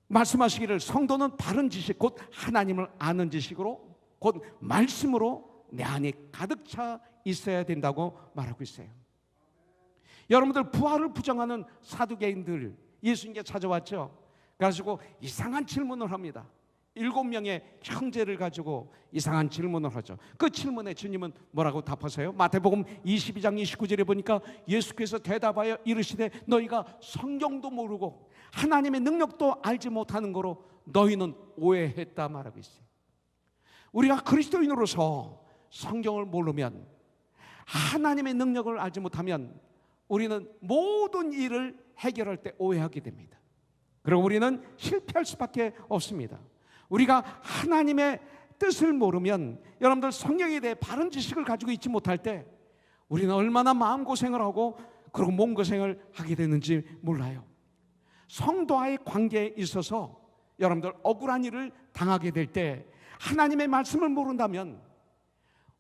말씀하시기를 성도는 바른 지식, 곧 하나님을 아는 지식으로, 곧 말씀으로 내 안에 가득 차 있어야 된다고 말하고 있어요. 여러분들, 부활을 부정하는 사두개인들 예수님께 찾아왔죠. 그래가지고 이상한 질문을 합니다. 7명의 형제를 가지고 이상한 질문을 하죠. 그 질문에 주님은 뭐라고 답하세요? 마태복음 22장 29절에 보니까 예수께서 대답하여 이르시되 너희가 성경도 모르고 하나님의 능력도 알지 못하는 거로 너희는 오해했다 말하고 있어요. 우리가 그리스도인으로서 성경을 모르면, 하나님의 능력을 알지 못하면 우리는 모든 일을 해결할 때 오해하게 됩니다. 그리고 우리는 실패할 수밖에 없습니다. 우리가 하나님의 뜻을 모르면, 여러분들 성경에 대해 바른 지식을 가지고 있지 못할 때 우리는 얼마나 마음고생을 하고 그리고 몸고생을 하게 되는지 몰라요. 성도와의 관계에 있어서 여러분들 억울한 일을 당하게 될 때 하나님의 말씀을 모른다면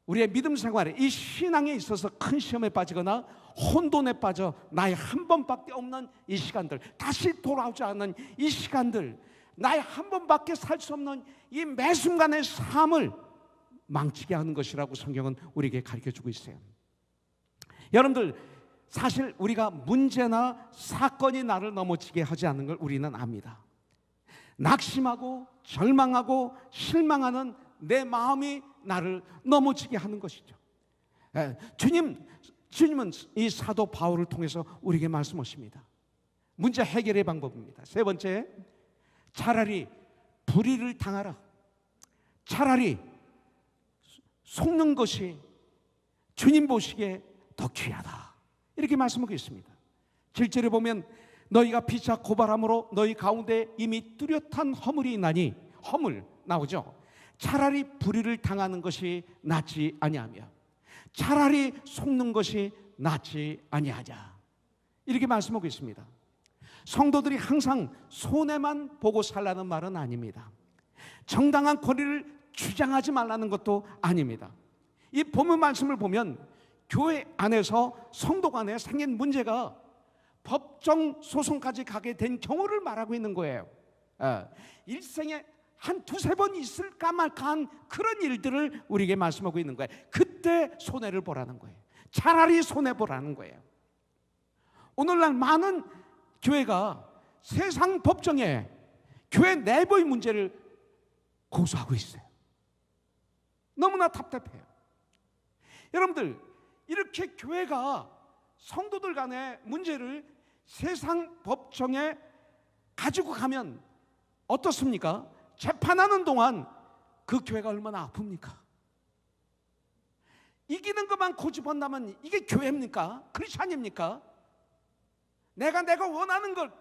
우리의 믿음 생활에, 이 신앙에 있어서 큰 시험에 빠지거나 혼돈에 빠져 나의 한 번밖에 없는 이 시간들, 다시 돌아오지 않는 이 시간들, 나의 한 번밖에 살 수 없는 이 매 순간의 삶을 망치게 하는 것이라고 성경은 우리에게 가르쳐주고 있어요. 여러분들, 사실 우리가 문제나 사건이 나를 넘어지게 하지 않는 걸 우리는 압니다. 낙심하고 절망하고 실망하는 내 마음이 나를 넘어지게 하는 것이죠. 주님은 이 사도 바울을 통해서 우리에게 말씀하십니다. 문제 해결의 방법입니다. 세 번째, 차라리 불의를 당하라. 차라리 속는 것이 주님 보시기에 더 귀하다, 이렇게 말씀하고 있습니다. 7절에 보면 너희가 피차 고발함으로 너희 가운데 이미 뚜렷한 허물이 있나니, 허물 나오죠. 차라리 불의를 당하는 것이 낫지 아니하며 차라리 속는 것이 낫지 아니하자, 이렇게 말씀하고 있습니다. 성도들이 항상 손해만 보고 살라는 말은 아닙니다. 정당한 권리를 주장하지 말라는 것도 아닙니다. 이 본문 말씀을 보면 교회 안에서 성도 간에 생긴 문제가 법정 소송까지 가게 된 경우를 말하고 있는 거예요. 일생에 한 두세 번 있을까 말까한 그런 일들을 우리에게 말씀하고 있는 거예요. 그때 손해를 보라는 거예요. 차라리 손해보라는 거예요. 오늘날 많은 교회가 세상 법정에 교회 내부의 문제를 고소하고 있어요. 너무나 답답해요. 여러분들, 이렇게 교회가 성도들 간의 문제를 세상 법정에 가지고 가면 어떻습니까? 재판하는 동안 그 교회가 얼마나 아픕니까? 이기는 것만 고집한다면 이게 교회입니까? 크리스찬입니까? 내가 원하는 걸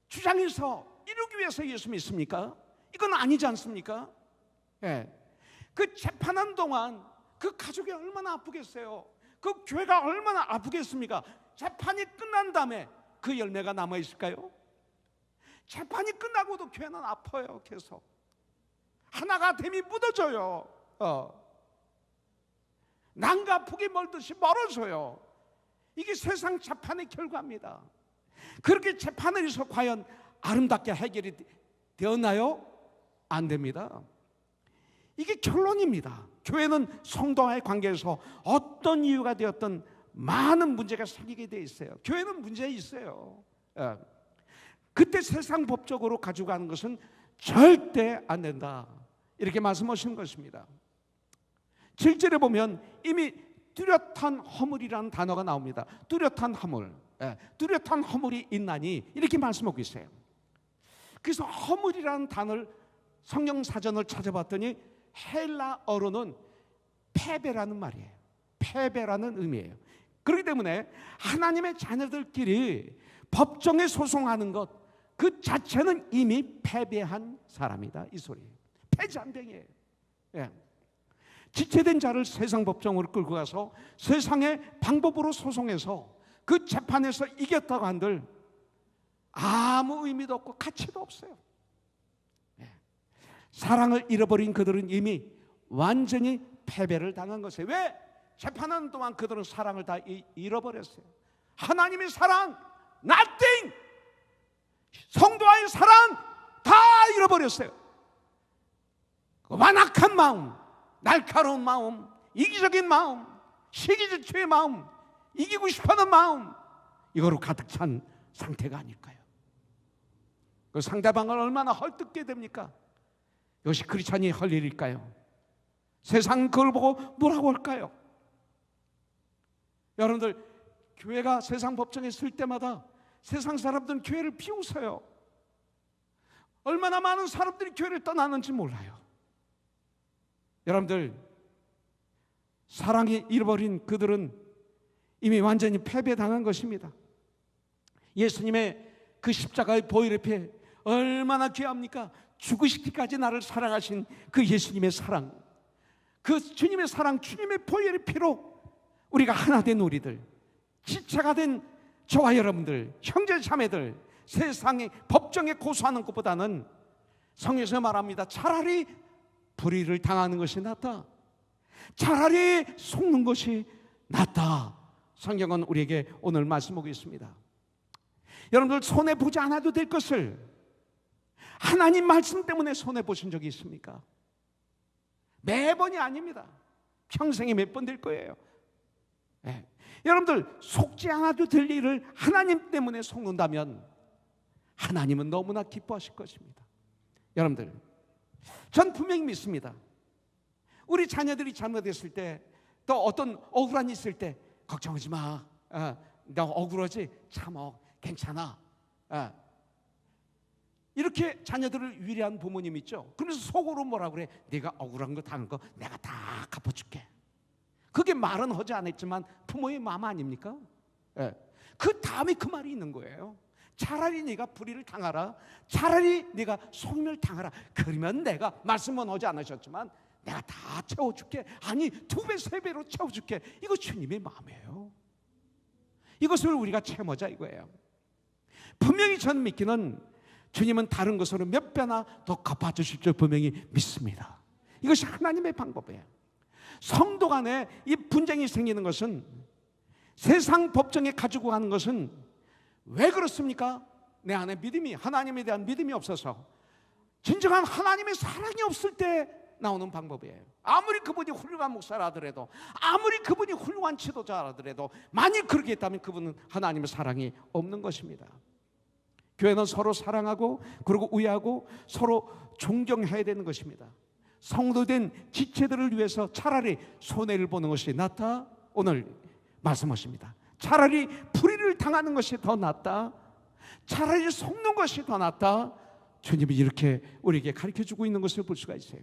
주장해서 이루기 위해서 예수 믿습니까? 이건 아니지 않습니까? 예. 그 재판하는 동안 그 가족이 얼마나 아프겠어요? 그 교회가 얼마나 아프겠습니까? 재판이 끝난 다음에 그 열매가 남아있을까요? 재판이 끝나고도 교회는 아파요. 계속 하나가 됨이 묻어져요. 난과 북이 멀듯이 멀어져요. 이게 세상 재판의 결과입니다. 그렇게 재판을 해서 과연 아름답게 해결이 되었나요? 안 됩니다. 이게 결론입니다. 교회는 성도와의 관계에서 어떤 이유가 되었든 많은 문제가 생기게 돼 있어요. 교회는 문제 있어요. 그때 세상 법적으로 가져가는 것은 절대 안 된다, 이렇게 말씀하시는 것입니다. 7절에 보면 이미 뚜렷한 허물이라는 단어가 나옵니다. 뚜렷한 허물, 뚜렷한 허물이 있나니, 이렇게 말씀하고 있어요. 그래서 허물이라는 단어를 성경 사전을 찾아봤더니 헬라어로는 패배라는 말이에요. 패배라는 의미예요. 그렇기 때문에 하나님의 자녀들끼리 법정에 소송하는 것 그 자체는 이미 패배한 사람이다, 이 소리예요. 패잔병이에요. 지체된 자를 세상 법정으로 끌고 가서 세상의 방법으로 소송해서 그 재판에서 이겼다고 한들 아무 의미도 없고 가치도 없어요. 사랑을 잃어버린 그들은 이미 완전히 패배를 당한 것이에요. 왜? 재판하는 동안 그들은 사랑을 다 잃어버렸어요. 하나님의 사랑, nothing! 성도와의 사랑 다 잃어버렸어요. 그 완악한 마음, 날카로운 마음, 이기적인 마음, 시기질투의 마음, 이기고 싶어하는 마음, 이거로 가득 찬 상태가 아닐까요? 그 상대방을 얼마나 헐뜯게 됩니까? 이것이 크리스찬이 할 일일까요? 세상 그걸 보고 뭐라고 할까요? 여러분들, 교회가 세상 법정에 설 때마다 세상 사람들은 교회를 비웃어요. 얼마나 많은 사람들이 교회를 떠나는지 몰라요. 여러분들, 사랑이 잃어버린 그들은 이미 완전히 패배당한 것입니다. 예수님의 그 십자가의 보혈의 피 얼마나 귀합니까? 죽으시기까지 나를 사랑하신 그 예수님의 사랑, 그 주님의 사랑, 주님의 보혈의 피로 우리가 하나 된 우리들, 지체가 된 저와 여러분들, 형제 자매들, 세상의 법정에 고소하는 것보다는 성경에서 말합니다. 차라리 불의를 당하는 것이 낫다, 차라리 속는 것이 낫다. 성경은 우리에게 오늘 말씀하고 있습니다. 여러분들, 손해보지 않아도 될 것을 하나님 말씀 때문에 손해보신 적이 있습니까? 매번이 아닙니다. 평생에 몇 번 될 거예요. 여러분들, 속지 않아도 될 일을 하나님 때문에 속는다면 하나님은 너무나 기뻐하실 것입니다. 여러분들, 전 분명히 믿습니다. 우리 자녀들이 잘못했을 때, 또 어떤 억울한 일 있을 때 걱정하지 마, 너 억울하지? 참어, 괜찮아, 이렇게 자녀들을 위로한 부모님 있죠. 그래서 속으로 뭐라 그래? 네가 억울한 거 당한 거 내가 다 갚아줄게. 그게 말은 하지 않았지만 부모의 마음 아닙니까? 그 다음에 그 말이 있는 거예요. 차라리 네가 불의를 당하라, 차라리 네가 속임을 당하라. 그러면 내가 말씀은 하지 않으셨지만 내가 다 채워줄게. 아니, 2배, 3배로 채워줄게. 이거 주님의 마음이에요. 이것을 우리가 채워보자 이거예요. 분명히 저는 믿기는 주님은 다른 것으로 몇 배나 더 갚아주실 줄 분명히 믿습니다. 이것이 하나님의 방법이에요. 성도 간에 이 분쟁이 생기는 것은, 세상 법정에 가지고 가는 것은 왜 그렇습니까? 내 안에 믿음이, 하나님에 대한 믿음이 없어서, 진정한 하나님의 사랑이 없을 때 나오는 방법이에요. 아무리 그분이 훌륭한 목사라 하더라도, 아무리 그분이 훌륭한 지도자라 하더라도, 만일 그렇게 했다면 그분은 하나님의 사랑이 없는 것입니다. 교회는 서로 사랑하고, 그리고 우애하고 서로 존경해야 되는 것입니다. 성도된 지체들을 위해서 차라리 손해를 보는 것이 낫다, 오늘 말씀하십니다. 차라리 불의를 당하는 것이 더 낫다, 차라리 속는 것이 더 낫다, 주님이 이렇게 우리에게 가르쳐주고 있는 것을 볼 수가 있어요.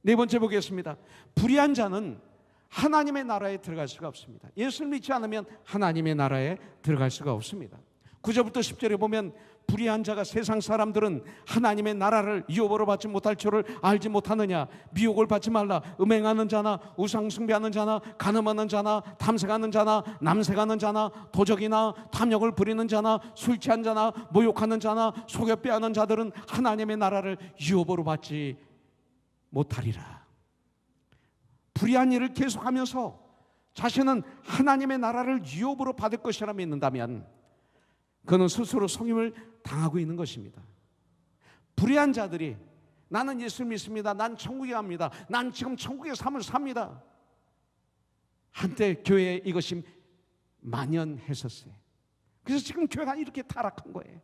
네 번째 보겠습니다. 불의한 자는 하나님의 나라에 들어갈 수가 없습니다. 예수를 믿지 않으면 하나님의 나라에 들어갈 수가 없습니다. 9절부터 10절에 보면, 불의한 자가, 세상 사람들은 하나님의 나라를 유업으로 받지 못할 줄을 알지 못하느냐, 미혹을 받지 말라. 음행하는 자나 우상 숭배하는 자나 간음하는 자나 탐색하는 자나 남색하는 자나 도적이나 탐욕을 부리는 자나 술 취한 자나 모욕하는 자나 속여 빼앗는 자들은 하나님의 나라를 유업으로 받지 못하리라. 불의한 일을 계속하면서 자신은 하나님의 나라를 유업으로 받을 것이라 믿는다면 그는 스스로 속임을 당하고 있는 것입니다. 불의한 자들이, 나는 예수를 믿습니다, 난 천국에 갑니다, 난 지금 천국의 삶을 삽니다, 한때 교회에 이것이 만연했었어요. 그래서 지금 교회가 이렇게 타락한 거예요.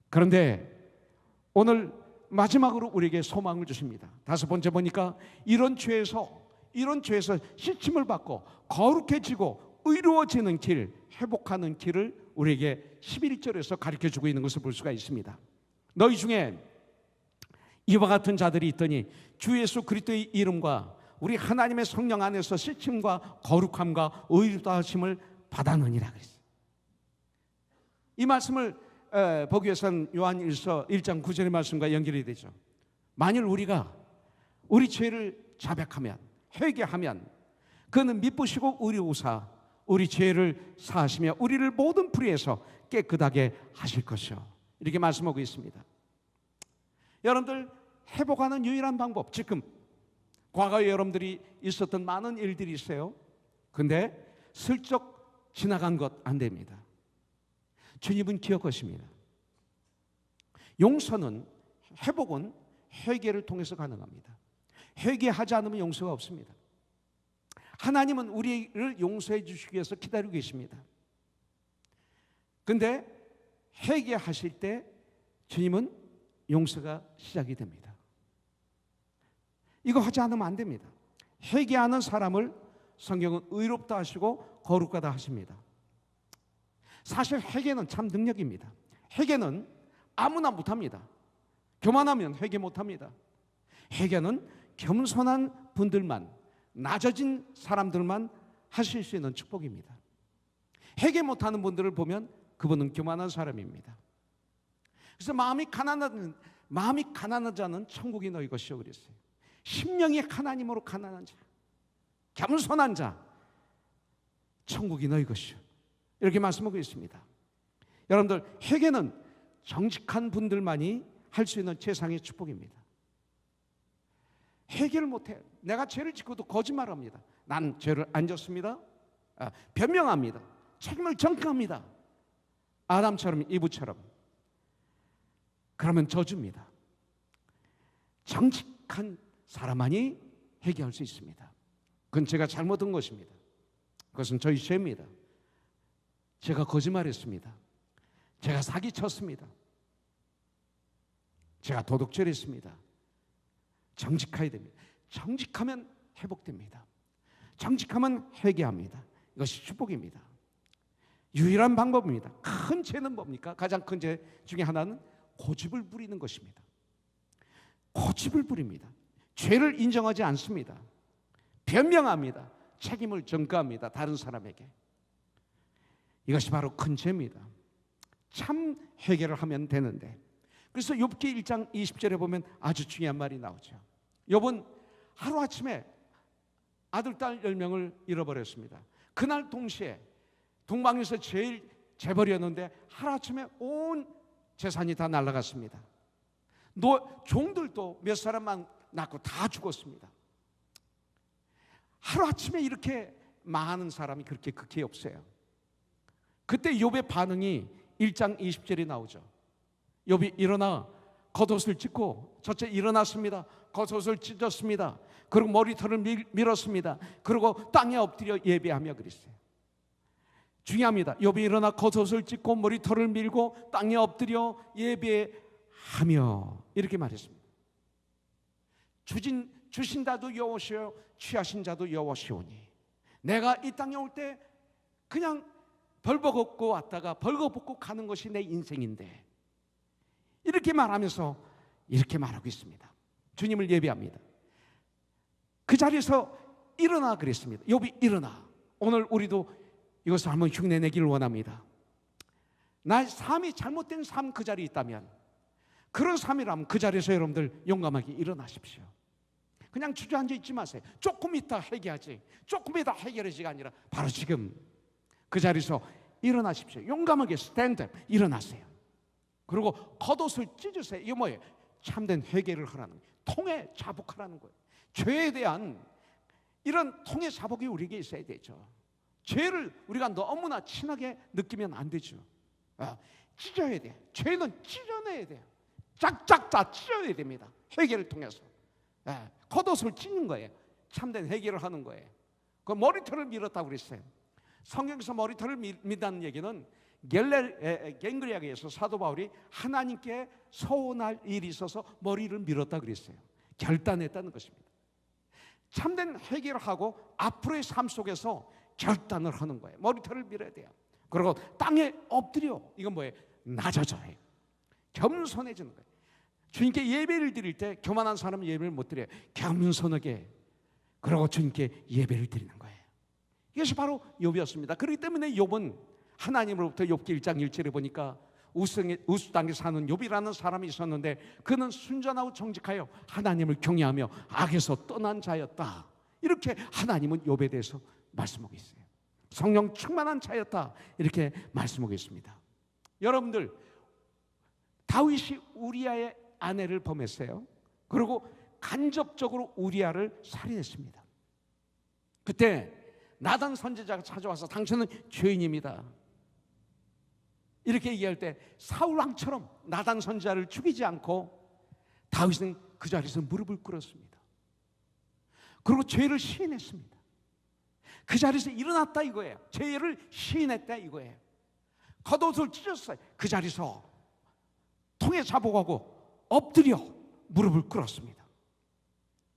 그런데 오늘 마지막으로 우리에게 소망을 주십니다. 다섯 번째 보니까 이런 죄에서 시침을 받고 거룩해지고 의로워지는 길, 회복하는 길을 우리에게 11절에서 가르쳐주고 있는 것을 볼 수가 있습니다. 너희 중에 이와 같은 자들이 있더니 주 예수 그리스도의 이름과 우리 하나님의 성령 안에서 시침과 거룩함과 의로하심을 받았느니라 그랬어요. 이 말씀을 보기 위해서는 요한일서 1장 9절의 말씀과 연결이 되죠. 만일 우리가 우리 죄를 자백하면, 회개하면 그는 미쁘시고 의로우사 우리 죄를 사하시며 우리를 모든 불의에서 깨끗하게 하실 것이요, 이렇게 말씀하고 있습니다. 여러분들, 회복하는 유일한 방법, 지금 과거에 여러분들이 있었던 많은 일들이 있어요. 근데 슬쩍 지나간 것 안 됩니다. 주님은 기억하십니다. 용서는, 회복은 회개를 통해서 가능합니다. 회개하지 않으면 용서가 없습니다. 하나님은 우리를 용서해 주시기 위해서 기다리고 계십니다. 그런데 회개하실 때 주님은 용서가 시작이 됩니다. 이거 하지 않으면 안 됩니다. 회개하는 사람을 성경은 의롭다 하시고 거룩하다 하십니다. 사실 회개는 참 능력입니다. 회개는 아무나 못합니다. 교만하면 회개 못합니다. 회개는 겸손한 분들만, 낮아진 사람들만 하실 수 있는 축복입니다. 회개 못하는 분들을 보면 그분은 교만한 사람입니다. 그래서 마음이 가난한 자는 천국이 너희 것이요 그랬어요. 심령이 하나님으로 가난한 자, 겸손한 자, 천국이 너희 것이요, 이렇게 말씀하고 있습니다. 여러분들, 회개는 정직한 분들만이 할 수 있는 최상의 축복입니다. 회개를 못해요. 내가 죄를 짓고도 거짓말합니다. 난 죄를 안 졌습니다. 변명합니다. 책임을 전가합니다. 아담처럼, 이브처럼. 그러면 저주입니다. 정직한 사람만이 회개할 수 있습니다. 그건 제가 잘못한 것입니다. 그것은 저희 죄입니다. 제가 거짓말했습니다. 제가 사기쳤습니다. 제가 도둑질 했습니다. 정직해야 됩니다. 정직하면 회복됩니다. 정직하면 회개합니다. 이것이 축복입니다. 유일한 방법입니다. 큰 죄는 뭡니까? 가장 큰 죄 중에 하나는 고집을 부리는 것입니다. 고집을 부립니다. 죄를 인정하지 않습니다. 변명합니다. 책임을 전가합니다. 다른 사람에게. 이것이 바로 큰 죄입니다. 참 회개를 하면 되는데, 그래서 욥기 1장 20절에 보면 아주 중요한 말이 나오죠. 욥은 하루아침에 아들, 딸 10명을 잃어버렸습니다. 그날 동시에 동방에서 제일 재벌이었는데 하루아침에 온 재산이 다 날아갔습니다. 종들도 몇 사람만 낳고 다 죽었습니다. 하루아침에 이렇게 많은 사람이 그렇게 극히 없어요. 그때 욥의 반응이 1장 20절에 나오죠. 욥이 일어나 겉옷을 찢고, 첫째 일어났습니다. 겉옷을 찢었습니다. 그리고 머리털을 밀었습니다. 그리고 땅에 엎드려 예배하며 그랬어요. 중요합니다. 욥이 일어나 겉옷을 찢고 머리털을 밀고 땅에 엎드려 예배하며 이렇게 말했습니다. 주신 자도 여호와시요 취하신 자도 여호와시오니, 내가 이 땅에 올 때 그냥 벌거벗고 왔다가 벌거벗고 가는 것이 내 인생인데, 이렇게 말하면서 이렇게 말하고 있습니다. 주님을 예배합니다. 그 자리에서 일어나 그랬습니다. 욥이 일어나. 오늘 우리도 이것을 한번 흉내내기를 원합니다. 나의 삶이 잘못된 삶 그 자리에 있다면, 그런 삶이라면 그 자리에서 여러분들 용감하게 일어나십시오. 그냥 주저앉아 있지 마세요. 조금 있다 회개하지, 조금 있다 해결하지가 아니라 바로 지금 그 자리에서 일어나십시오. 용감하게 스탠드업, 일어나세요. 그리고 겉옷을 찢으세요. 이게 뭐예요? 참된 회개를 하라는 거예요. 통해 자복하라는 거예요. 죄에 대한 이런 통해 자복이 우리에게 있어야 되죠. 죄를 우리가 너무나 친하게 느끼면 안 되죠. 찢어야 돼요. 죄는 찢어내야 돼요. 짝짝 다 찢어야 됩니다. 회개를 통해서. 겉옷을 찢는 거예요. 참된 회개를 하는 거예요. 그 머리털을 밀었다고 그랬어요. 성경에서 머리털을 민다는 얘기는 갱그리아에서 사도 바울이 하나님께 서운할 일이 있어서 머리를 밀었다 그랬어요. 결단했다는 것입니다. 참된 회개를 하고 앞으로의 삶 속에서 결단을 하는 거예요. 머리털을 밀어야 돼요. 그리고 땅에 엎드려, 이건 뭐예요? 낮아져요. 겸손해지는 거예요. 주님께 예배를 드릴 때 교만한 사람은 예배를 못 드려요. 겸손하게, 그리고 주님께 예배를 드리는 거예요. 이것이 바로 욥이었습니다. 그렇기 때문에 욥은 하나님으로부터 욥기 1장 1절에 보니까 우스 땅에 사는 욥이라는 사람이 있었는데, 그는 순전하고 정직하여 하나님을 경외하며 악에서 떠난 자였다. 이렇게 하나님은 욥에 대해서 말씀하고 있어요. 성령 충만한 자였다, 이렇게 말씀하고 있습니다. 여러분들, 다윗이 우리아의 아내를 범했어요. 그리고 간접적으로 우리아를 살인했습니다. 그때 나단 선지자가 찾아와서 당신은 죄인입니다, 이렇게 얘기할 때 사울 왕처럼 나단 선지자를 죽이지 않고 다윗은 그 자리에서 무릎을 꿇었습니다. 그리고 죄를 시인했습니다. 그 자리에서 일어났다 이거예요. 죄를 시인했다 이거예요. 겉옷을 찢었어요. 그 자리에서 통에 자복하고 엎드려 무릎을 꿇었습니다.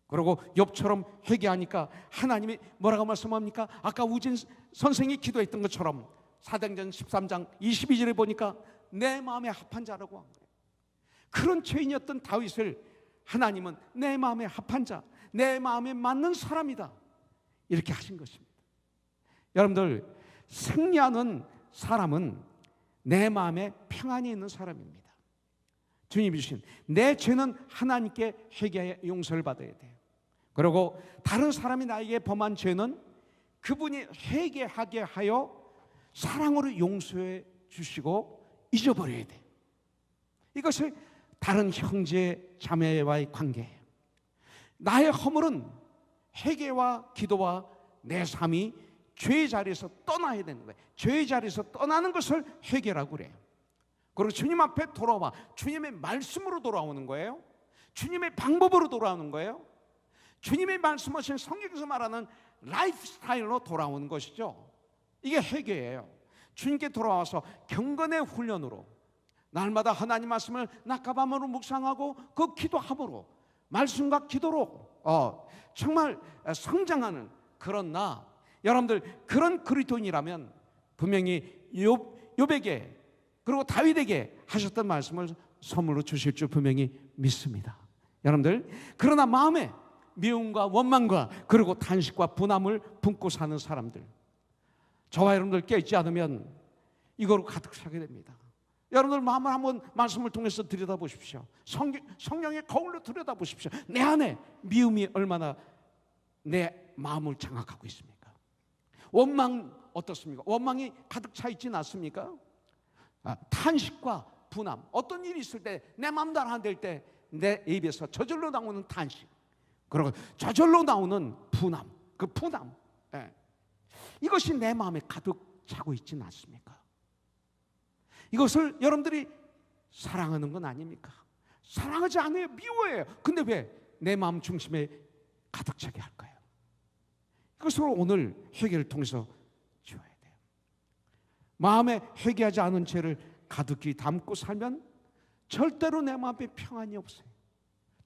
그리고 욥처럼 회개하니까 하나님이 뭐라고 말씀합니까? 아까 우진 선생이 기도했던 것처럼 사도행전 13장 22절에 보니까 내 마음에 합한 자라고 한 거예요. 그런 죄인이었던 다윗을 하나님은 내 마음에 합한 자, 내 마음에 맞는 사람이다, 이렇게 하신 것입니다. 여러분들, 승리하는 사람은 내 마음에 평안이 있는 사람입니다. 주님이 주신 내 죄는 하나님께 회개하여 용서를 받아야 돼요. 그리고 다른 사람이 나에게 범한 죄는 그분이 회개하게 하여 사랑으로 용서해 주시고 잊어버려야 돼요. 이것이 다른 형제 자매와의 관계예요. 나의 허물은 회개와 기도와 내 삶이 죄의 자리에서 떠나야 되는 거예요. 죄의 자리에서 떠나는 것을 회개라고 그래요. 그리고 주님 앞에 돌아와 주님의 말씀으로 돌아오는 거예요. 주님의 방법으로 돌아오는 거예요. 주님의 말씀하신 성경에서 말하는 라이프 스타일로 돌아오는 것이죠. 이게 회개예요. 주님께 돌아와서 경건의 훈련으로 날마다 하나님 말씀을 낮과 밤으로 묵상하고 그 기도함으로 말씀과 기도로 정말 성장하는 그런 나, 여러분들 그런 그리스도인이라면 분명히 욥에게 그리고 다윗에게 하셨던 말씀을 선물로 주실 줄 분명히 믿습니다. 여러분들, 그러나 마음에 미움과 원망과 그리고 탄식과 분함을 품고 사는 사람들, 저와 여러분들 깨지 않으면 이거로 가득 차게 됩니다. 여러분들 마음을 한번 말씀을 통해서 들여다보십시오. 성령의 거울로 들여다보십시오. 내 안에 미움이 얼마나 내 마음을 장악하고 있습니까? 원망 어떻습니까? 원망이 가득 차 있지는 않습니까? 탄식과 분함, 어떤 일이 있을 때 내 마음대로 안 될 때 내 입에서 저절로 나오는 탄식, 그리고 저절로 나오는 분함, 그 분함, 예. 이것이 내 마음에 가득 차고 있지는 않습니까? 이것을 여러분들이 사랑하는 건 아닙니까? 사랑하지 않아요. 미워해요. 근데 왜 내 마음 중심에 가득 차게 할까요? 이것을 오늘 회개를 통해서 지워야 돼요. 마음에 회개하지 않은 죄를 가득히 담고 살면 절대로 내 마음에 평안이 없어요.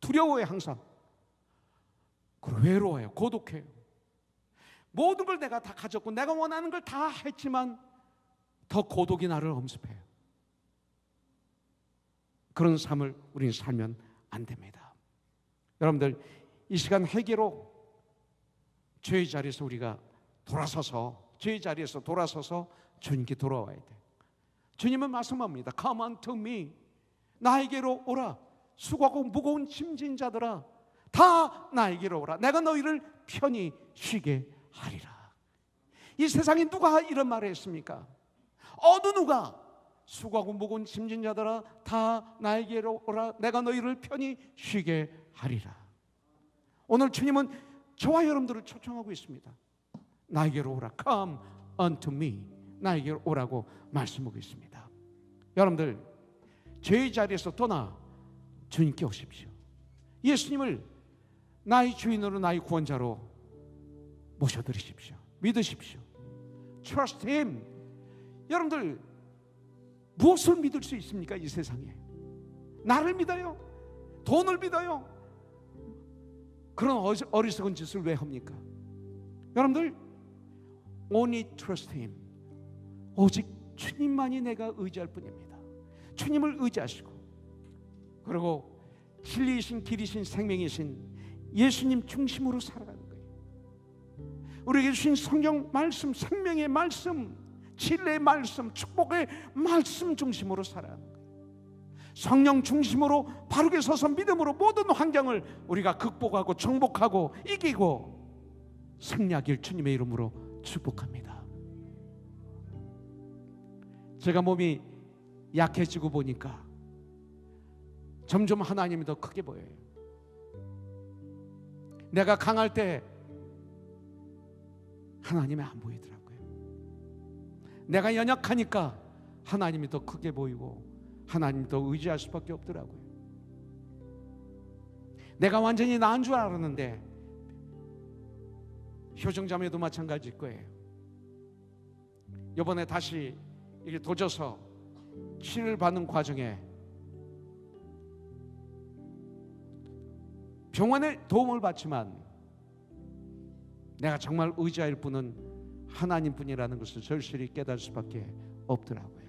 두려워요, 항상. 그리고 외로워요, 고독해요. 모든 걸 내가 다 가졌고 내가 원하는 걸 다 했지만 더 고독이 나를 엄습해요. 그런 삶을 우리는 살면 안 됩니다. 여러분들, 이 시간 회개로 죄의 자리에서 우리가 죄의 자리에서 돌아서서 주님께 돌아와야 돼요. 주님은 말씀합니다. Come unto me. 나에게로 오라. 수고하고 무거운 짐진 자들아, 다 나에게로 오라. 내가 너희를 편히 쉬게 하리라. 이 세상에 누가 이런 말을 했습니까? 어느 누가 수고하고 무거운 짐진 자들아, 다 나에게로 오라. 내가 너희를 편히 쉬게 하리라. 오늘 주님은 저와 여러분들을 초청하고 있습니다. 나에게로 오라. Come unto me. 나에게로 오라고 말씀하고 있습니다. 여러분들, 죄의 자리에서 떠나 주님께 오십시오. 예수님을 나의 주인으로, 나의 구원자로 모셔드리십시오. 믿으십시오. Trust Him. 여러분들, 무엇을 믿을 수 있습니까? 이 세상에 나를 믿어요? 돈을 믿어요? 그런 어리석은 짓을 왜 합니까? 여러분들, Only trust Him. 오직 주님만이 내가 의지할 뿐입니다. 주님을 의지하시고, 그리고 진리이신 길이신 생명이신 예수님 중심으로 살아가는 거예요. 우리에게 주신 성경 말씀, 생명의 말씀, 진리의 말씀, 축복의 말씀 중심으로 살아가는 거예요. 성령 중심으로 바르게 서서 믿음으로 모든 환경을 우리가 극복하고 정복하고 이기고 승리하길 주님의 이름으로 축복합니다. 제가 몸이 약해지고 보니까 점점 하나님이 더 크게 보여요. 내가 강할 때 하나님이 안 보이더라고요. 내가 연약하니까 하나님이 더 크게 보이고 하나님이 더 의지할 수밖에 없더라고요. 내가 완전히 나은 줄 알았는데 효정자매도 마찬가지일 거예요. 이번에 다시 이게 도져서 치료를 받는 과정에 병원의 도움을 받지만 내가 정말 의지할 분은 하나님뿐이라는 것을 절실히 깨달을 수밖에 없더라고요.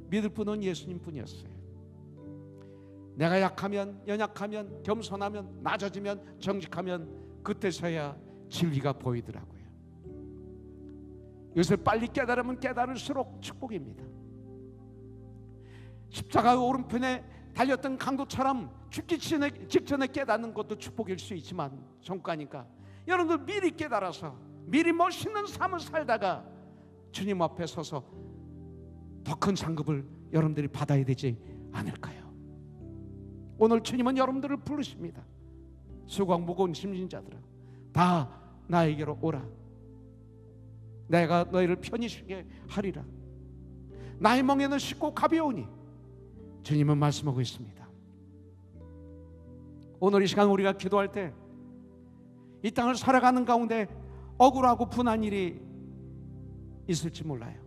믿을 분은 예수님뿐이었어요. 내가 약하면, 연약하면, 겸손하면, 낮아지면, 정직하면 그때서야 진리가 보이더라고요. 이것을 빨리 깨달으면 깨달을수록 축복입니다. 십자가 오른편에 달렸던 강도처럼 죽기 직전에 깨닫는 것도 축복일 수 있지만 성과니까 여러분들 미리 깨달아서 미리 멋있는 삶을 살다가 주님 앞에 서서 더 큰 상급을 여러분들이 받아야 되지 않을까요? 오늘 주님은 여러분들을 부르십니다. 수고하고 무거운 짐진 자들아, 다 나에게로 오라. 내가 너희를 편히 쉬게 하리라. 나의 멍에는 쉽고 가벼우니 주님은 말씀하고 있습니다. 오늘 이 시간 우리가 기도할 때 이 땅을 살아가는 가운데 억울하고 분한 일이 있을지 몰라요.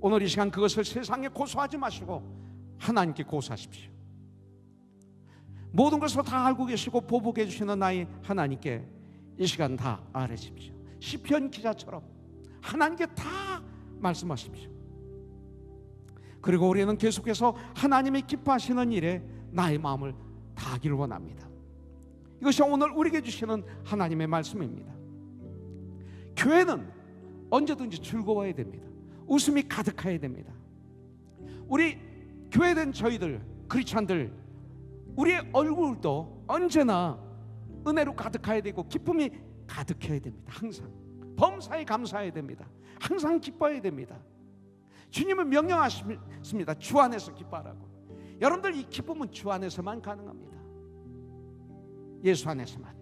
오늘 이 시간 그것을 세상에 고소하지 마시고 하나님께 고소하십시오. 모든 것을 다 알고 계시고 보복해 주시는 나의 하나님께 이 시간 다 아뢰십시오. 시편 기자처럼 하나님께 다 말씀하십시오. 그리고 우리는 계속해서 하나님이 기뻐하시는 일에 나의 마음을 다하기를 원합니다. 이것이 오늘 우리에게 주시는 하나님의 말씀입니다. 교회는 언제든지 즐거워야 됩니다. 웃음이 가득해야 됩니다. 우리 교회된 저희들 크리스찬들, 우리의 얼굴도 언제나 은혜로 가득해야 되고 기쁨이 가득해야 됩니다. 항상 범사에 감사해야 됩니다. 항상 기뻐해야 됩니다. 주님은 명령하십니다. 주 안에서 기뻐하라고. 여러분들, 이 기쁨은 주 안에서만 가능합니다. 예수 안에서만.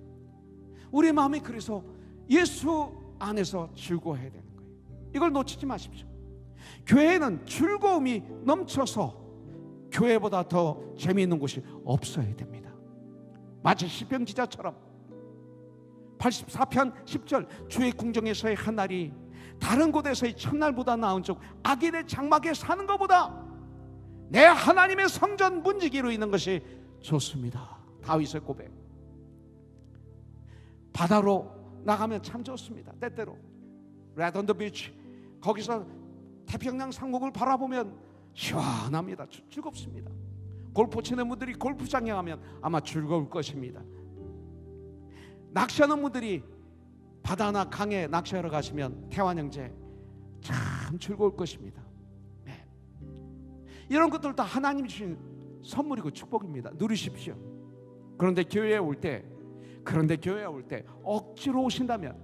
우리 마음이 그래서 예수 안에서 즐거워해야 되는 거예요. 이걸 놓치지 마십시오. 교회에는 즐거움이 넘쳐서 교회보다 더 재미있는 곳이 없어야 됩니다. 마치 시편 기자처럼 84편 10절 주의 궁정에서의 한 날이 다른 곳에서의 첫날보다 나은 쪽 악인의 장막에 사는 것보다 내 하나님의 성전 문지기로 있는 것이 좋습니다. 다윗의 고백. 바다로 나가면 참 좋습니다. 때때로 Red on the Beach, 거기서 태평양 상공을 바라보면 시원합니다. 즐겁습니다. 골프 치는 분들이 골프장에 가면 아마 즐거울 것입니다. 낚시하는 분들이 바다나 강에 낚시하러 가시면 태환 형제 참 즐거울 것입니다. 네. 이런 것들 다 하나님이 주신 선물이고 축복입니다. 누리십시오. 그런데 교회에 올 때 억지로 오신다면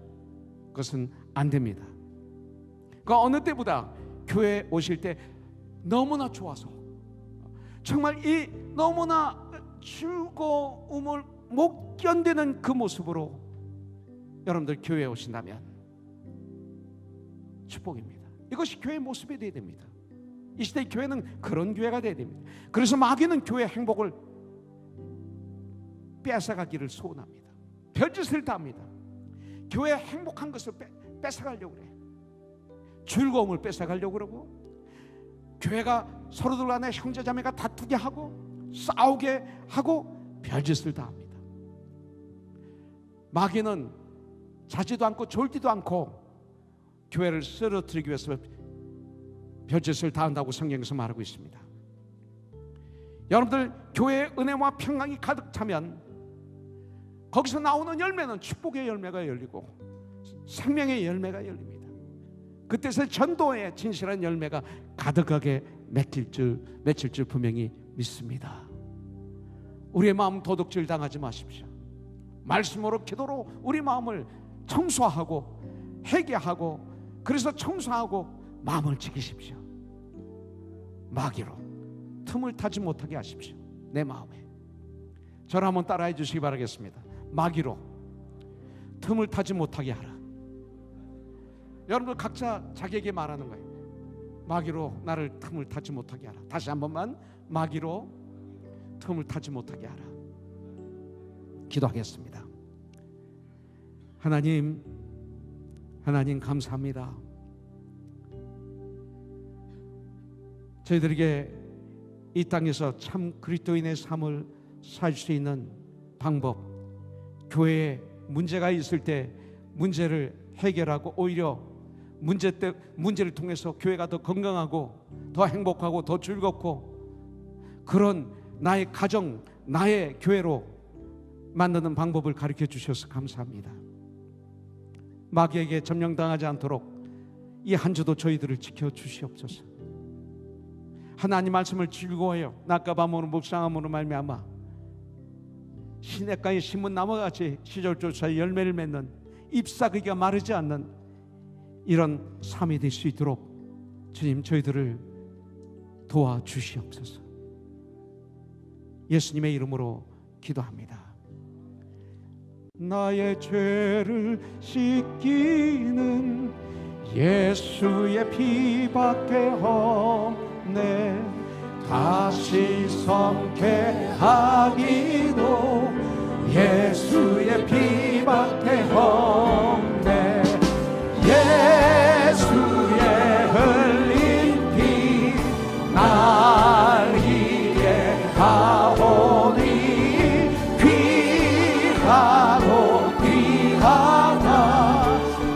그것은 안 됩니다. 그 어느 때보다 교회에 오실 때 너무나 좋아서 정말 이 너무나 즐거움을 못 견디는 그 모습으로 여러분들 교회에 오신다면 축복입니다. 이것이 교회의 모습이 되어야 됩니다. 이 시대의 교회는 그런 교회가 되어야 됩니다. 그래서 마귀는 교회의 행복을 뺏어가기를 소원합니다. 별짓을 다 합니다. 교회의 행복한 것을 뺏어가려고 그래요. 즐거움을 뺏어가려고 그러고, 교회가 서로들 간에 형제자매가 다투게 하고 싸우게 하고 별짓을 다 합니다. 마귀는 자지도 않고 졸지도 않고 교회를 쓰러뜨리기 위해서 별짓을 다 한다고 성경에서 말하고 있습니다. 여러분들 교회에 은혜와 평강이 가득 차면 거기서 나오는 열매는 축복의 열매가 열리고 생명의 열매가 열립니다. 그때서 전도의 진실한 열매가 가득하게 맺힐 줄 분명히 믿습니다. 우리의 마음 도둑질 당하지 마십시오. 말씀으로 기도로 우리 마음을 청소하고 회개하고, 그래서 청소하고 마음을 지키십시오. 마귀로 틈을 타지 못하게 하십시오. 내 마음에. 저를 한번 따라해 주시기 바라겠습니다. 마귀로 틈을 타지 못하게 하라. 여러분들 각자 자기에게 말하는 거예요. 마귀로 나를 틈을 타지 못하게 하라. 다시 한 번만, 마귀로 틈을 타지 못하게 하라. 기도하겠습니다. 하나님 감사합니다. 저희들에게 이 땅에서 참 그리스도인의 삶을 살 수 있는 방법, 교회에 문제가 있을 때 문제를 해결하고 오히려 문제를 통해서 교회가 더 건강하고 더 행복하고 더 즐겁고 그런 나의 가정, 나의 교회로 만드는 방법을 가르쳐 주셔서 감사합니다. 마귀에게 점령당하지 않도록 이 한 주도 저희들을 지켜주시옵소서. 하나님 말씀을 즐거워해요. 낮과 밤으로 묵상함으로 말미암아 시냇가에 심은 나무같이 시절조차 열매를 맺는 잎사귀가 마르지 않는 이런 삶이 될 수 있도록 주님 저희들을 도와주시옵소서. 예수님의 이름으로 기도합니다. 나의 죄를 씻기는 예수의 피밖에 없네. 다시 성케 하기도 예수의 피밖에 없네. 예수의 흘린 피 날 이게 하오니 귀하고 귀하다.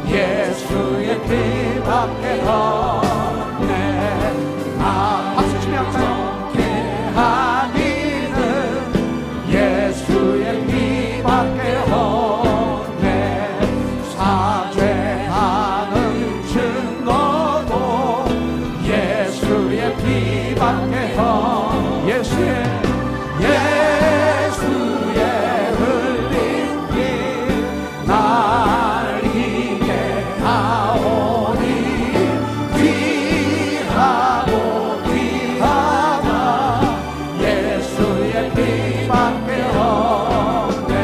예수의 피밖에 없네. 박수 치며 성케 하기는 예수의 피밖에 없네. 사죄하는 증거도 예수의 피밖에 없네. 예수의 흘린 피 날 이게 하오니 귀하고 귀하다. 예수의 피밖에 없네.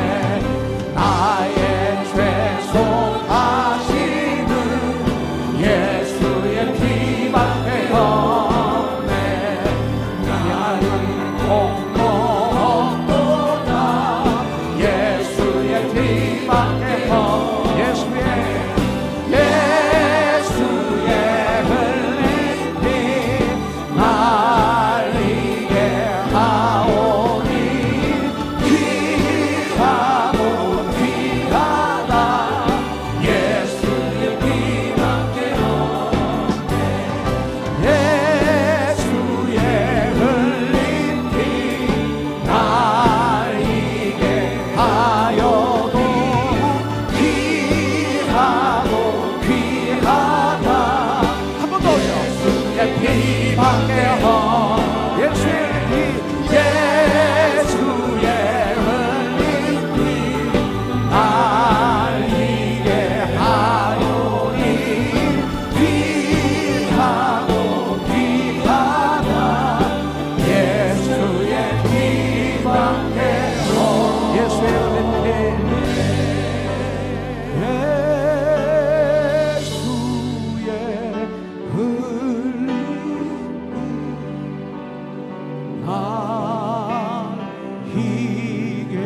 이게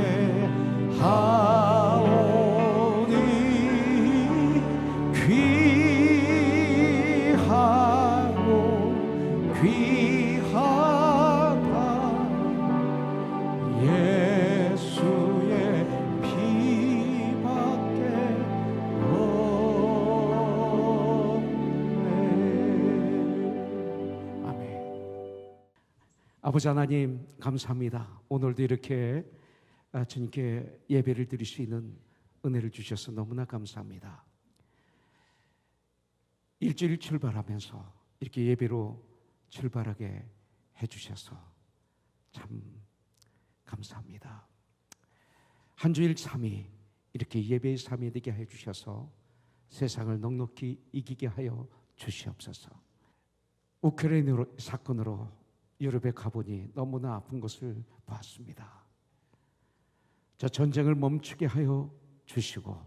하오니 귀하고 귀하다 예수의 피밖에 없네. 아멘. 아버지 하나님 감사합니다. 오늘도 이렇게 주님께 예배를 드릴 수 있는 은혜를 주셔서 너무나 감사합니다. 일주일 출발하면서 이렇게 예배로 출발하게 해주셔서 참 감사합니다. 한 주일 3위 이렇게 예배의 3위 되게 해주셔서 세상을 넉넉히 이기게 하여 주시옵소서. 우크라이나 사건으로 유럽에 가보니 너무나 아픈 것을 봤습니다. 저 전쟁을 멈추게 하여 주시고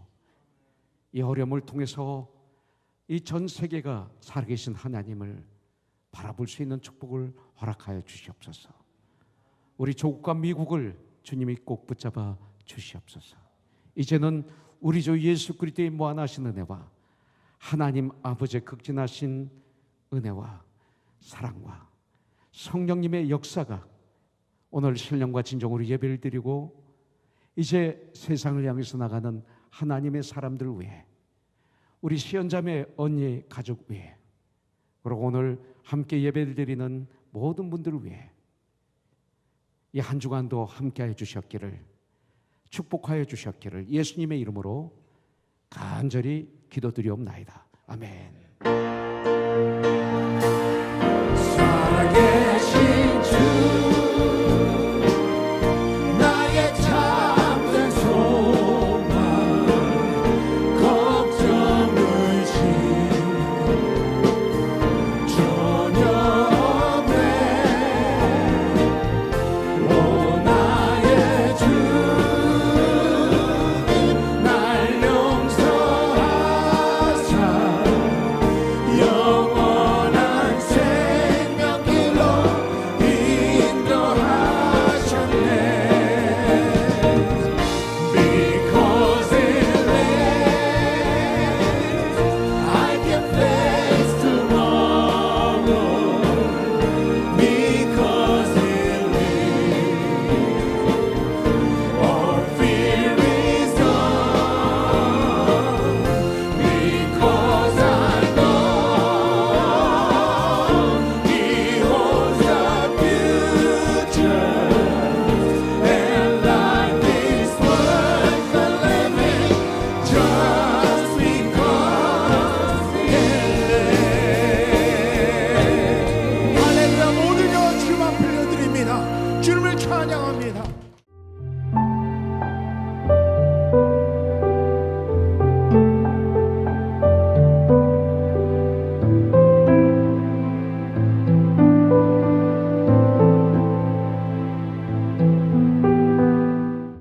이 어려움을 통해서 이 전 세계가 살아계신 하나님을 바라볼 수 있는 축복을 허락하여 주시옵소서. 우리 조국과 미국을 주님이 꼭 붙잡아 주시옵소서. 이제는 우리 주 예수 그리스도의 무한하신 은혜와 하나님 아버지의 극진하신 은혜와 사랑과 성령님의 역사가 오늘 신령과 진정으로 예배를 드리고 이제 세상을 향해서 나가는 하나님의 사람들 위해 우리 시연자매 언니 가족 위해 그리고 오늘 함께 예배를 드리는 모든 분들을 위해 이 한 주간도 함께하여 주셨기를 축복하여 주셨기를 예수님의 이름으로 간절히 기도드리옵나이다. 아멘. 살아계신 주 나의 참된 소망 걱정 의심 전혀 없네 오 나의 주 날 용서하사 영원한 생명길로 인도하셨네 Because it lives I can face tomorrow Because it lives all fear is gone Because I know He holds the future and life is worth the living just because it lives. 할렐루야 모든 것 주만 빌려드립니다. 주님을 찬양합니다.